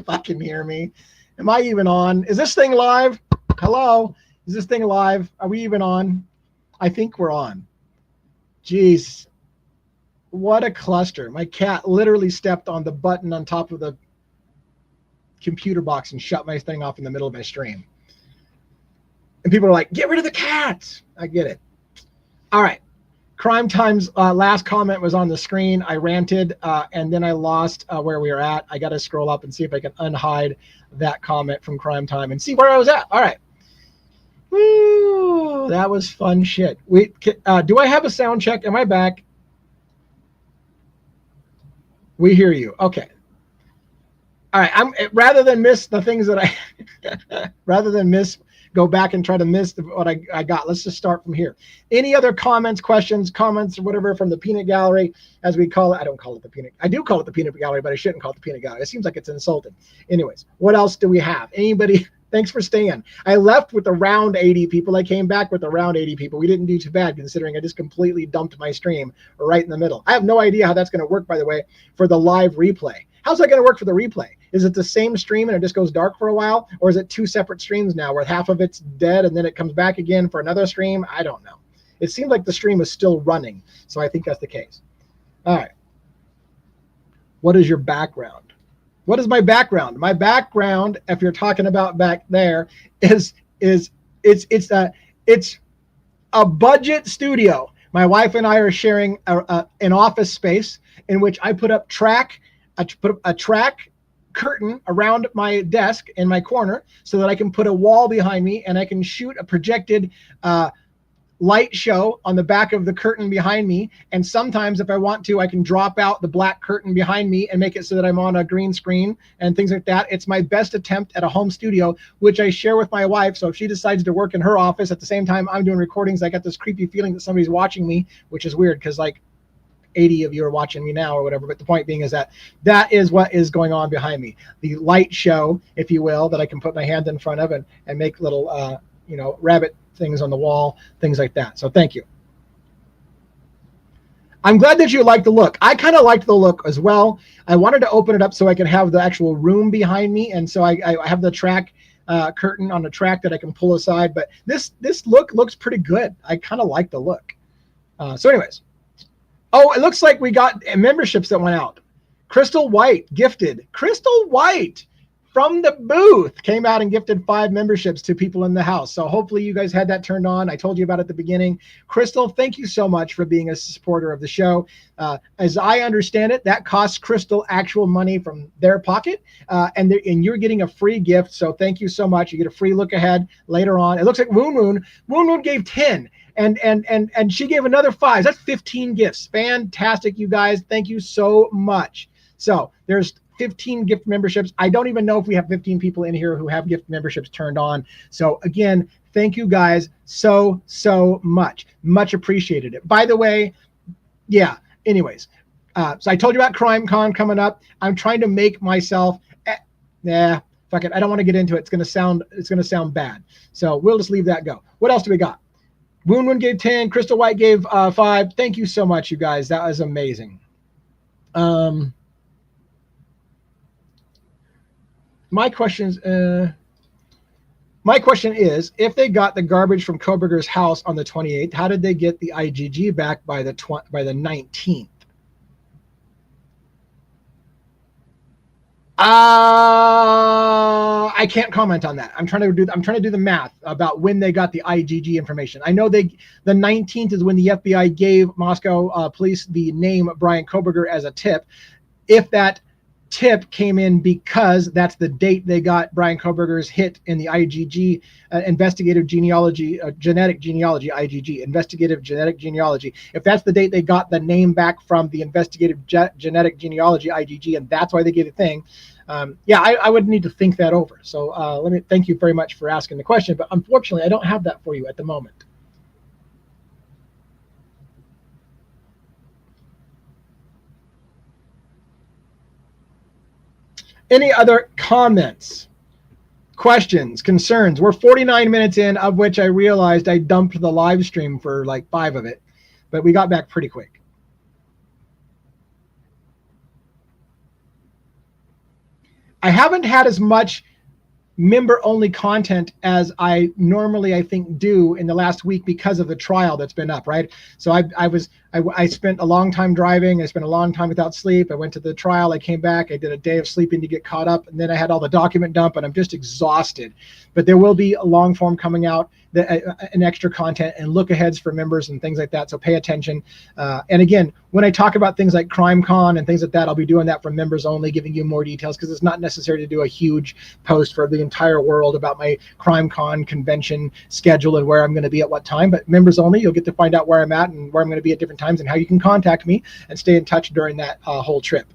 fucking hear me? Am I even on? Is this thing live? Hello? Is this thing live? Are we even on? I think we're on. Jeez. What a cluster. My cat literally stepped on the button on top of the computer box and shut my thing off in the middle of my stream. And people are like, get rid of the cats. I get it. All right. Crime Time's last comment was on the screen. I ranted, and then I lost where we were at. I got to scroll up and see if I can unhide that comment from Crime Time and see where I was at. All right. Woo, that was fun shit. Do I have a sound check? Am I back? We hear you. Okay. All right. Rather than miss the things that go back and try to miss what I got. Let's just start from here. Any other comments, questions, comments, or whatever from the peanut gallery, as we call it? I don't call it the peanut. I do call it the peanut gallery, but I shouldn't call it the peanut gallery. It seems like it's insulting. Anyways, what else do we have? Anybody? Thanks for staying. I left with around 80 people. I came back with around 80 people. We didn't do too bad considering I just completely dumped my stream right in the middle. I have no idea how that's going to work, by the way, for the live replay. How's that going to work for the replay? Is it the same stream and it just goes dark for a while? Or is it two separate streams now where half of it's dead and then it comes back again for another stream? I don't know. It seemed like the stream is still running. So I think that's the case. All right. What is your background? What is my background? My background, if you're talking about back there, is it's a budget studio. My wife and I are sharing an office space in which I put up a track curtain around my desk in my corner so that I can put a wall behind me and I can shoot a projected light show on the back of the curtain behind me. And sometimes if I want to, I can drop out the black curtain behind me and make it so that I'm on a green screen and things like that. It's my best attempt at a home studio, which I share with my wife. So if she decides to work in her office at the same time I'm doing recordings, I got this creepy feeling that somebody's watching me, which is weird because like 80 of you are watching me now or whatever. But the point being is that is what is going on behind me. The light show, if you will, that I can put my hand in front of and make little, rabbit things on the wall, things like that. So thank you. I'm glad that you like the look. I kind of liked the look as well. I wanted to open it up so I could have the actual room behind me. And so I have the track curtain on the track that I can pull aside. But this look looks pretty good. I kind of like the look. So anyways. Oh, it looks like we got memberships that went out. Crystal White gifted. Crystal White from the booth came out and gifted 5 memberships to people in the house. So hopefully you guys had that turned on. I told you about it at the beginning. Crystal, thank you so much for being a supporter of the show. As I understand it, that costs Crystal actual money from their pocket, and you're getting a free gift. So thank you so much. You get a free look ahead later on. It looks like Woon Woon gave 10. And she gave another 5. That's 15 gifts. Fantastic, you guys. Thank you so much. So there's 15 gift memberships. I don't even know if we have 15 people in here who have gift memberships turned on. So again, thank you guys so much. Much appreciated. By the way, yeah, anyways. So I told you about Crime Con coming up. I'm trying to make myself, fuck it. I don't want to get into it. It's going to sound bad. So we'll just leave that go. What else do we got? Woon Woon gave 10. Crystal White gave 5. Thank you so much, you guys. That was amazing. My question is, if they got the garbage from Kohberger's house on the 28th, how did they get the IGG back by the 19th? I can't comment on that. I'm trying to do the math about when they got the IGG information. I know the 19th is when the FBI gave Moscow police the name Bryan Kohberger as a tip. If that tip came in because that's the date they got Bryan Kohberger's hit in the IGG investigative genealogy, genetic genealogy, IGG, investigative genetic genealogy. If that's the date they got the name back from the investigative genetic genealogy, IGG, and that's why they gave the thing. I would need to think that over. So let me thank you very much for asking the question, but unfortunately I don't have that for you at the moment. Any other comments, questions, concerns? We're 49 minutes in, of which I realized I dumped the live stream for like 5 of it, but we got back pretty quick. I haven't had as much member-only content as I normally, I think, do in the last week because of the trial that's been up, right? So I spent a long time driving. I spent a long time without sleep. I went to the trial. I came back. I did a day of sleeping to get caught up, and then I had all the document dump, and I'm just exhausted. But there will be a long form coming out an extra content and look aheads for members and things like that. So pay attention. And again, when I talk about things like CrimeCon and things like that, I'll be doing that for members only, giving you more details, because it's not necessary to do a huge post for the entire world about my CrimeCon convention schedule and where I'm going to be at what time. But members only, you'll get to find out where I'm at and where I'm going to be at different times and how you can contact me and stay in touch during that whole trip.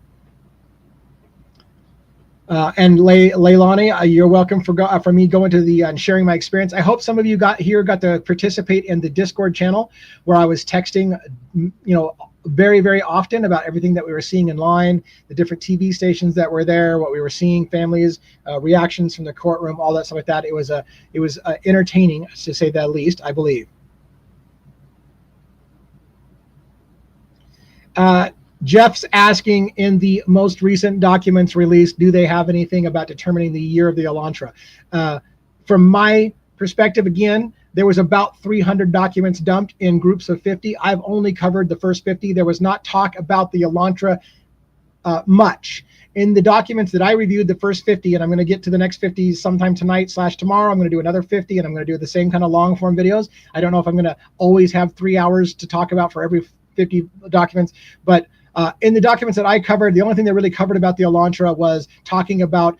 And Leilani, you're welcome for me going to the and sharing my experience. I hope some of you got to participate in the Discord channel where I was texting, very, very often about everything that we were seeing in line, the different TV stations that were there, what we were seeing, families, reactions from the courtroom, all that stuff like that. It was entertaining, to say the least, I believe. Jeff's asking, in the most recent documents released, do they have anything about determining the year of the Elantra? From my perspective, again, there was about 300 documents dumped in groups of 50. I've only covered the first 50. There was not talk about the Elantra much. In the documents that I reviewed, the first 50, and I'm going to get to the next 50 sometime tonight/tomorrow. I'm going to do another 50, and I'm going to do the same kind of long form videos. I don't know if I'm going to always have 3 hours to talk about for every 50 documents, but in the documents that I covered, the only thing they really covered about the Elantra was talking about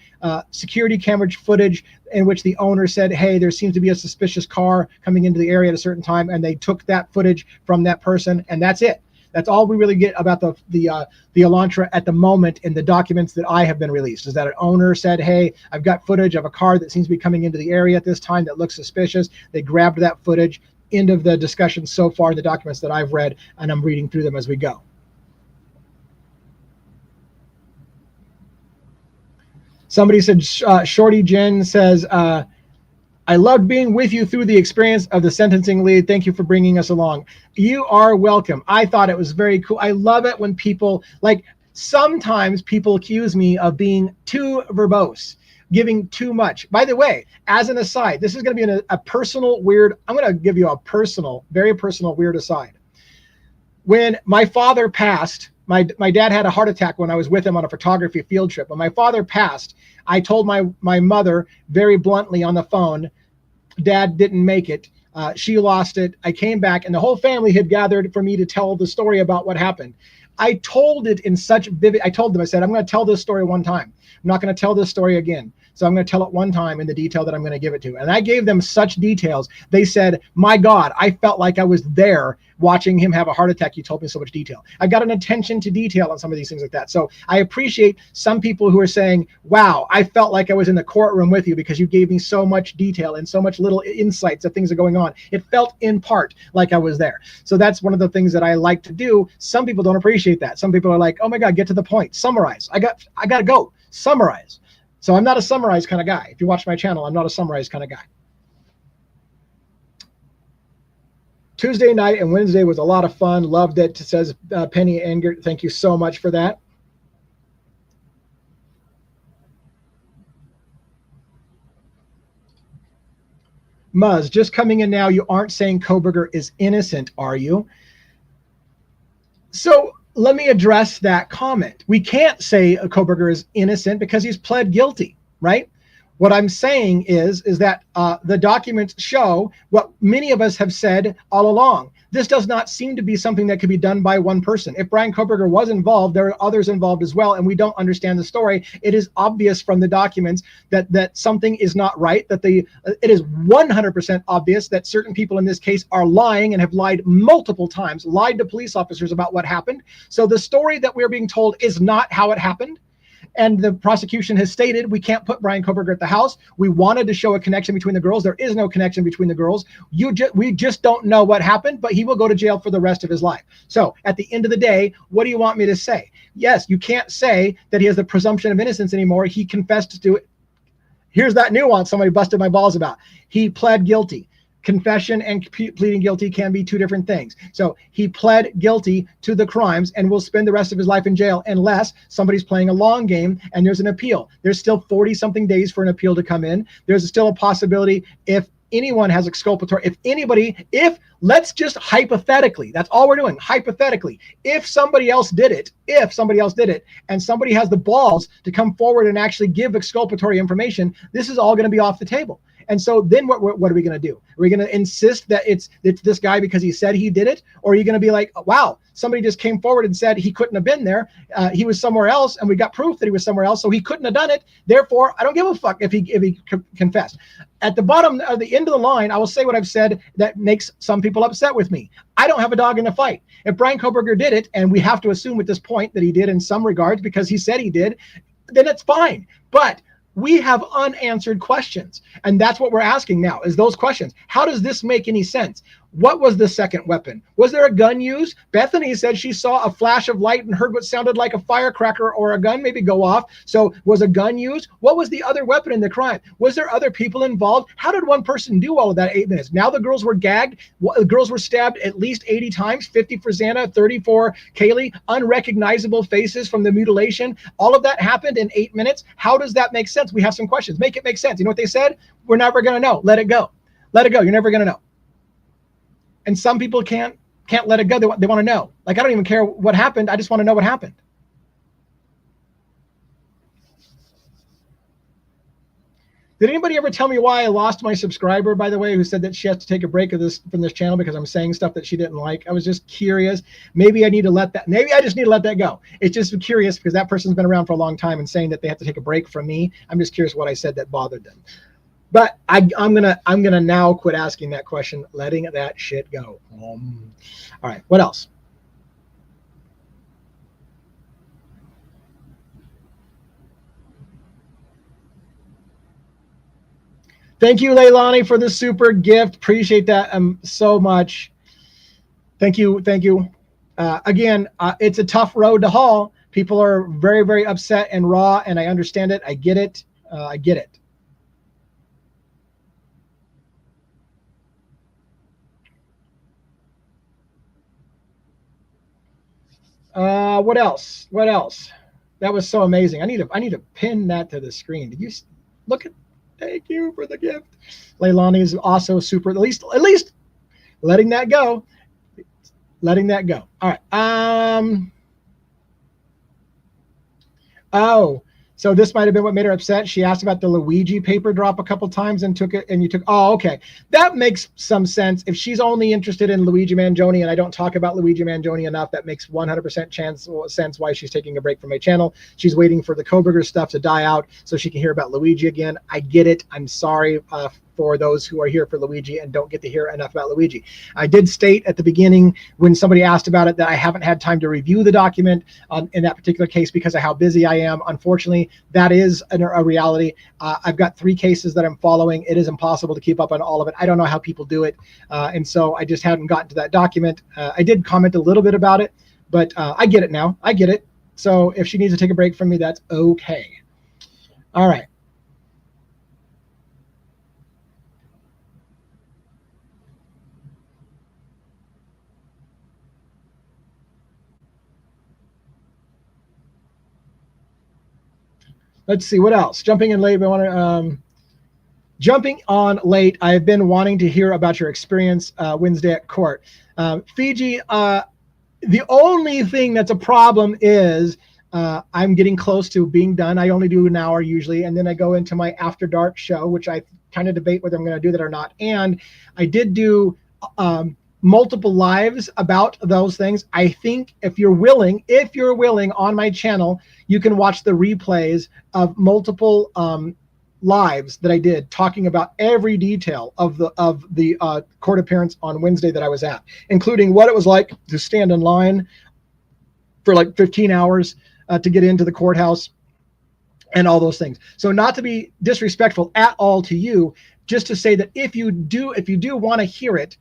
security camera footage in which the owner said, hey, there seems to be a suspicious car coming into the area at a certain time, and they took that footage from that person, and that's it. That's all we really get about the Elantra at the moment in the documents that I have been released, is that an owner said, hey, I've got footage of a car that seems to be coming into the area at this time that looks suspicious. They grabbed that footage. End of the discussion so far in the documents that I've read, and I'm reading through them as we go. Somebody said, Shorty Jen says, I loved being with you through the experience of the sentencing lead. Thank you for bringing us along. You are welcome. I thought it was very cool. I love it when people, sometimes people accuse me of being too verbose, giving too much. By the way, as an aside, this is going to be a personal, weird, I'm going to give you a personal, very personal, weird aside. When my father passed, my dad had a heart attack when I was with him on a photography field trip. When my father passed, I told my mother very bluntly on the phone, Dad didn't make it. She lost it. I came back, and the whole family had gathered for me to tell the story about what happened. I told it in such vivid, I told them, I said, I'm going to tell this story one time. I'm not going to tell this story again. So I'm going to tell it one time in the detail that I'm going to give it to. And I gave them such details. They said, my God, I felt like I was there watching him have a heart attack. You told me so much detail. I got an attention to detail on some of these things like that. So I appreciate some people who are saying, wow, I felt like I was in the courtroom with you because you gave me so much detail and so much little insights that things are going on. It felt in part like I was there. So that's one of the things that I like to do. Some people don't appreciate that. Some people are like, oh my God, get to the point, summarize. I got to go, summarize. So I'm not a summarize kind of guy. If you watch my channel, I'm not a summarize kind of guy. Tuesday night and Wednesday was a lot of fun. Loved it, says Penny Engert. Thank you so much for that. Muzz, just coming in now, you aren't saying Kohberger is innocent, are you? So let me address that comment. We can't say Kohberger is innocent because he's pled guilty, right? What I'm saying is that the documents show what many of us have said all along. This does not seem to be something that could be done by one person. If Bryan Kohberger was involved, there are others involved as well, and we don't understand the story. It is obvious from the documents that something is not right, that it is 100% obvious that certain people in this case are lying and have lied multiple times, lied to police officers about what happened. So the story that we're being told is not how it happened. And the prosecution has stated we can't put Bryan Kohberger at the house. We wanted to show a connection between the girls. There is no connection between the girls. We just don't know what happened, but he will go to jail for the rest of his life. So at the end of the day, what do you want me to say? Yes, you can't say that he has the presumption of innocence anymore. He confessed to it. Here's that nuance somebody busted my balls about. He pled guilty. Confession and pleading guilty can be two different things. So he pled guilty to the crimes and will spend the rest of his life in jail unless somebody's playing a long game and there's an appeal. There's still 40-something days for an appeal to come in. There's still a possibility if anyone has exculpatory, if let's just hypothetically, that's all we're doing, hypothetically, if somebody else did it, and somebody has the balls to come forward and actually give exculpatory information, this is all going to be off the table. And so then what are we going to do? Are we going to insist that it's this guy because he said he did it? Or are you going to be like, wow, somebody just came forward and said he couldn't have been there. He was somewhere else, and we got proof that he was somewhere else, so he couldn't have done it. Therefore, I don't give a fuck if he confessed. At the bottom of the end of the line, I will say what I've said that makes some people upset with me. I don't have a dog in the fight. If Bryan Kohberger did it, and we have to assume at this point that he did in some regards because he said he did, then it's fine. But we have unanswered questions, and that's what we're asking now, is those questions. How does this make any sense? What was the second weapon? Was there a gun used? Bethany said she saw a flash of light and heard what sounded like a firecracker or a gun maybe go off. So was a gun used? What was the other weapon in the crime? Was there other people involved? How did one person do all of that 8 minutes? Now the girls were gagged. The girls were stabbed at least 80 times, 50 for Xana, 30 for Kaylee, unrecognizable faces from the mutilation. All of that happened in 8 minutes. How does that make sense? We have some questions. Make it make sense. You know what they said? We're never going to know. Let it go. Let it go. You're never going to know. And some people can't let it go. They want to know. Like, I don't even care what happened. I just want to know what happened. Did anybody ever tell me why I lost my subscriber, by the way, who said that she has to take a break from this channel because I'm saying stuff that she didn't like? I was just curious. Maybe I just need to let that go. It's just curious because that person's been around for a long time and saying that they have to take a break from me. I'm just curious what I said that bothered them. But I'm gonna now quit asking that question, letting that shit go. All right, what else? Thank you, Leilani, for the super gift. Appreciate that so much. Thank you. Again, it's a tough road to haul. People are very, very upset and raw, and I understand it. I get it. I get it. What else? That was so amazing. I need to pin that to the screen. Did you look at? Thank you for the gift. Leilani is also super. At least letting that go. All right. Oh, so this might have been what made her upset. She asked about the Luigi paper drop a couple times and took it, and you took. Oh, okay. That makes some sense. If she's only interested in Luigi Mangione, and I don't talk about Luigi Mangione enough, that makes 100% sense why she's taking a break from my channel. She's waiting for the Kohberger stuff to die out so she can hear about Luigi again. I get it. I'm sorry for those who are here for Luigi and don't get to hear enough about Luigi. I did state at the beginning when somebody asked about it that I haven't had time to review the document in that particular case because of how busy I am. Unfortunately, that is a reality. I've got 3 cases that I'm following. It is impossible to keep up on all of it. I don't know how people do it. And so I just hadn't gotten to that document. I did comment a little bit about it, but I get it now. I get it. So if she needs to take a break from me, that's okay. All right. Let's see what else. Jumping on late. I've been wanting to hear about your experience Wednesday at court. Fiji, the only thing that's a problem is I'm getting close to being done. I only do an hour usually, and then I go into my After Dark show, which I kind of debate whether I'm going to do that or not. And I did do multiple lives about those things. I think if you're willing on my channel, you can watch the replays of multiple lives that I did talking about every detail of the court appearance on Wednesday that I was at, including what it was like to stand in line for like 15 hours to get into the courthouse and all those things. So not to be disrespectful at all to you, just to say that if you do want to hear it,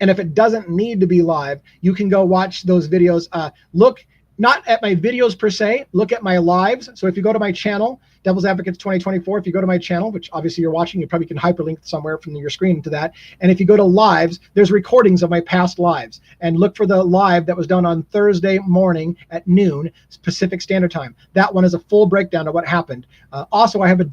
and if it doesn't need to be live, you can go watch those videos. Look not at my videos per se, look at my lives. So if you go to my channel, Devil's Advocates 2024, if you go to my channel, which obviously you're watching, you probably can hyperlink somewhere from your screen to that. And if you go to lives, there's recordings of my past lives. And look for the live that was done on Thursday morning at noon, Pacific Standard Time. That one is a full breakdown of what happened. Also, I have a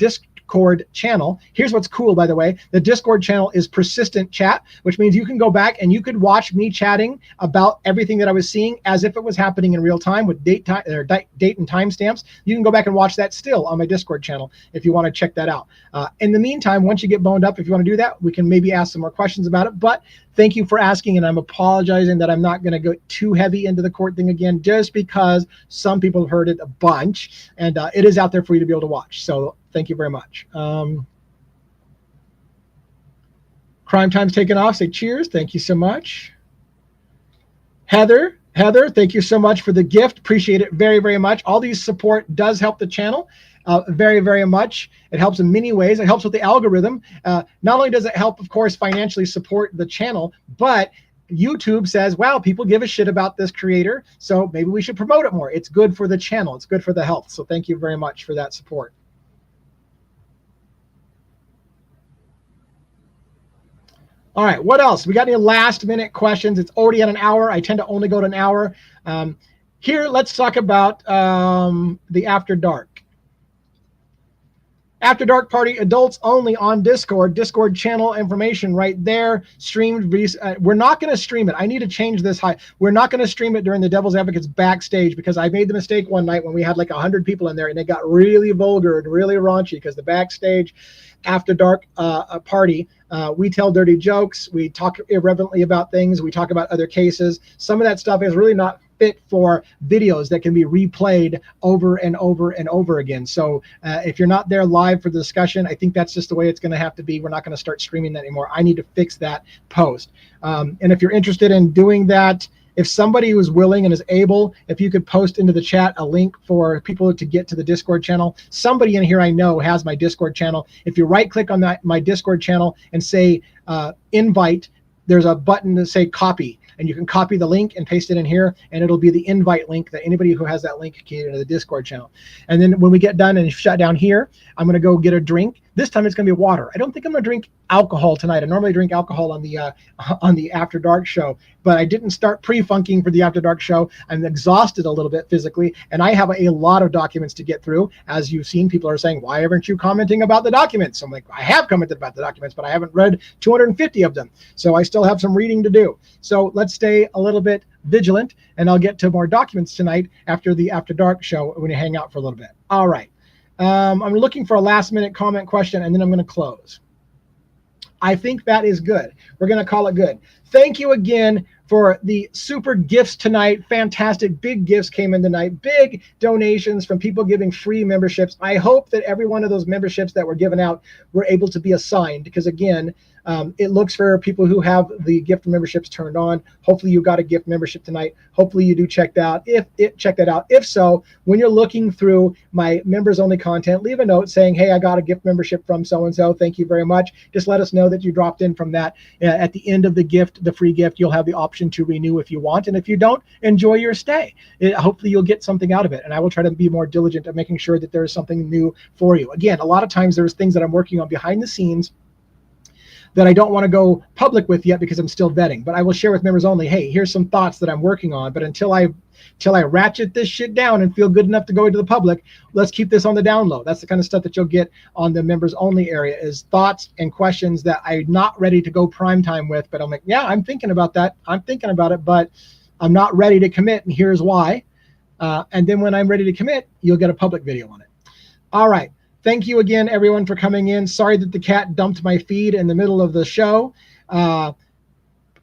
Discord channel. Here's what's cool, by the way. The Discord channel is persistent chat, which means you can go back and you could watch me chatting about everything that I was seeing as if it was happening in real time with date and timestamps. You can go back and watch that still on my Discord channel if you want to check that out. In the meantime, once you get boned up, if you want to do that, we can maybe ask some more questions about it. But thank you for asking, and I'm apologizing that I'm not going to go too heavy into the court thing again, just because some people have heard it a bunch, and it is out there for you to be able to watch. So thank you very much. Crime Time's taken off. Say cheers. Thank you so much. Heather, thank you so much for the gift. Appreciate it very, very much. All these support does help the channel very, very much. It helps in many ways. It helps with the algorithm. Not only does it help, of course, financially support the channel, but YouTube says, wow, people give a shit about this creator, so maybe we should promote it more. It's good for the channel. It's good for the health. So thank you very much for that support. All right, what else? We got any last minute questions? It's already at an hour. I tend to only go to an hour. Here, let's talk about the After Dark. After Dark Party, adults only on Discord. Discord channel information right there. Streamed. We're not going to stream it. I need to change this. We're not going to stream it during the Devil's Advocates backstage, because I made the mistake one night when we had like 100 people in there, and it got really vulgar and really raunchy, because the backstage After Dark party, we tell dirty jokes. We talk irreverently about things. We talk about other cases. Some of that stuff is really not fit for videos that can be replayed over and over and over again. So if you're not there live for the discussion, I think that's just the way it's going to have to be. We're not going to start streaming that anymore. I need to fix that post. And if you're interested in doing that, if somebody who's willing and is able, if you could post into the chat a link for people to get to the Discord channel. Somebody in here I know has my Discord channel. If you right click on my Discord channel and say invite, there's a button to say copy, and you can copy the link and paste it in here, and it'll be the invite link that anybody who has that link can get into the Discord channel. And then when we get done and shut down here, I'm going to go get a drink. This time it's going to be water. I don't think I'm going to drink alcohol tonight. I normally drink alcohol on the After Dark show, but I didn't start pre-funking for the After Dark show. I'm exhausted a little bit physically, and I have a lot of documents to get through. As you've seen, people are saying, why aren't you commenting about the documents? I'm like, I have commented about the documents, but I haven't read 250 of them. So I still have some reading to do. So let's stay a little bit vigilant, and I'll get to more documents tonight after the After Dark show when you hang out for a little bit. All right. I'm looking for a last minute comment question, and then I'm going to close. I think that is good. We're going to call it good. Thank you again for the super gifts tonight. Fantastic. Big gifts came in tonight. Big donations from people giving free memberships. I hope that every one of those memberships that were given out were able to be assigned, because again, it looks for people who have the gift memberships turned on. Hopefully you got a gift membership tonight. Hopefully you do check that out. If so, when you're looking through my members only content, leave a note saying, hey, I got a gift membership from so-and-so. Thank you very much. Just let us know that you dropped in from that. At the end of the gift, the free gift, you'll have the option to renew if you want. And if you don't, enjoy your stay. Hopefully you'll get something out of it. And I will try to be more diligent at making sure that there is something new for you. Again, a lot of times there's things that I'm working on behind the scenes that I don't want to go public with yet because I'm still vetting, but I will share with members only, hey, here's some thoughts that I'm working on, but until I ratchet this shit down and feel good enough to go into the public, let's keep this on the down low. That's the kind of stuff that you'll get on the members only area, is thoughts and questions that I'm not ready to go prime time with, but I'm like, yeah, I'm thinking about that. I'm thinking about it, but I'm not ready to commit, and here's why. And then when I'm ready to commit, you'll get a public video on it. All right. Thank you again, everyone, for coming in. Sorry that the cat dumped my feed in the middle of the show. I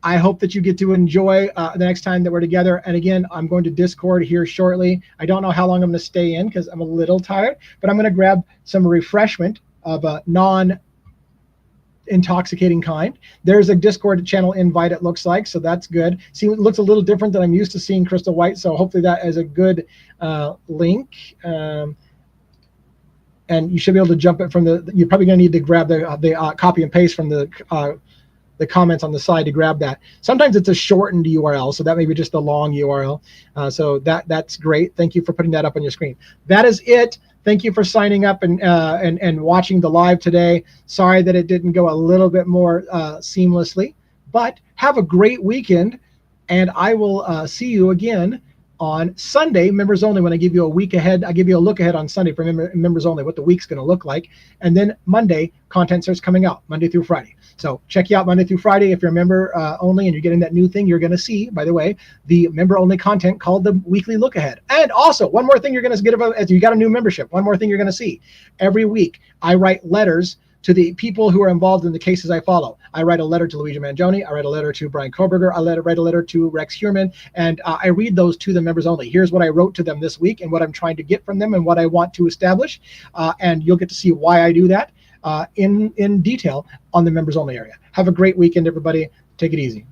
hope that you get to enjoy the next time that we're together. And again, I'm going to Discord here shortly. I don't know how long I'm going to stay in because I'm a little tired, but I'm going to grab some refreshment of a non-intoxicating kind. There's a Discord channel invite, it looks like, so that's good. See, it looks a little different than I'm used to seeing Crystal White, so hopefully that is a good link. And you should be able to jump it from the, you're probably going to need to grab the copy and paste from the comments on the side to grab that. Sometimes it's a shortened URL, so that may be just a long URL. So that's great. Thank you for putting that up on your screen. That is it. Thank you for signing up and watching the live today. Sorry that it didn't go a little bit more seamlessly, but have a great weekend, and I will see you again on Sunday, members only. When I give you a week ahead, I give you a look ahead on Sunday for members only, what the week's going to look like. And then Monday, content starts coming out Monday through Friday. So check you out Monday through Friday. If you're a member only and you're getting that new thing, you're going to see, by the way, the member only content called the weekly look ahead. And also, one more thing you're going to get about as you got a new membership. One more thing you're going to see every week. I write letters to the people who are involved in the cases I follow. I write a letter to Luigi Mangione. I write a letter to Bryan Kohberger. I write a letter to Rex Heuermann, and I read those to the members only. Here's what I wrote to them this week and what I'm trying to get from them and what I want to establish. And you'll get to see why I do that in detail on the members only area. Have a great weekend, everybody. Take it easy.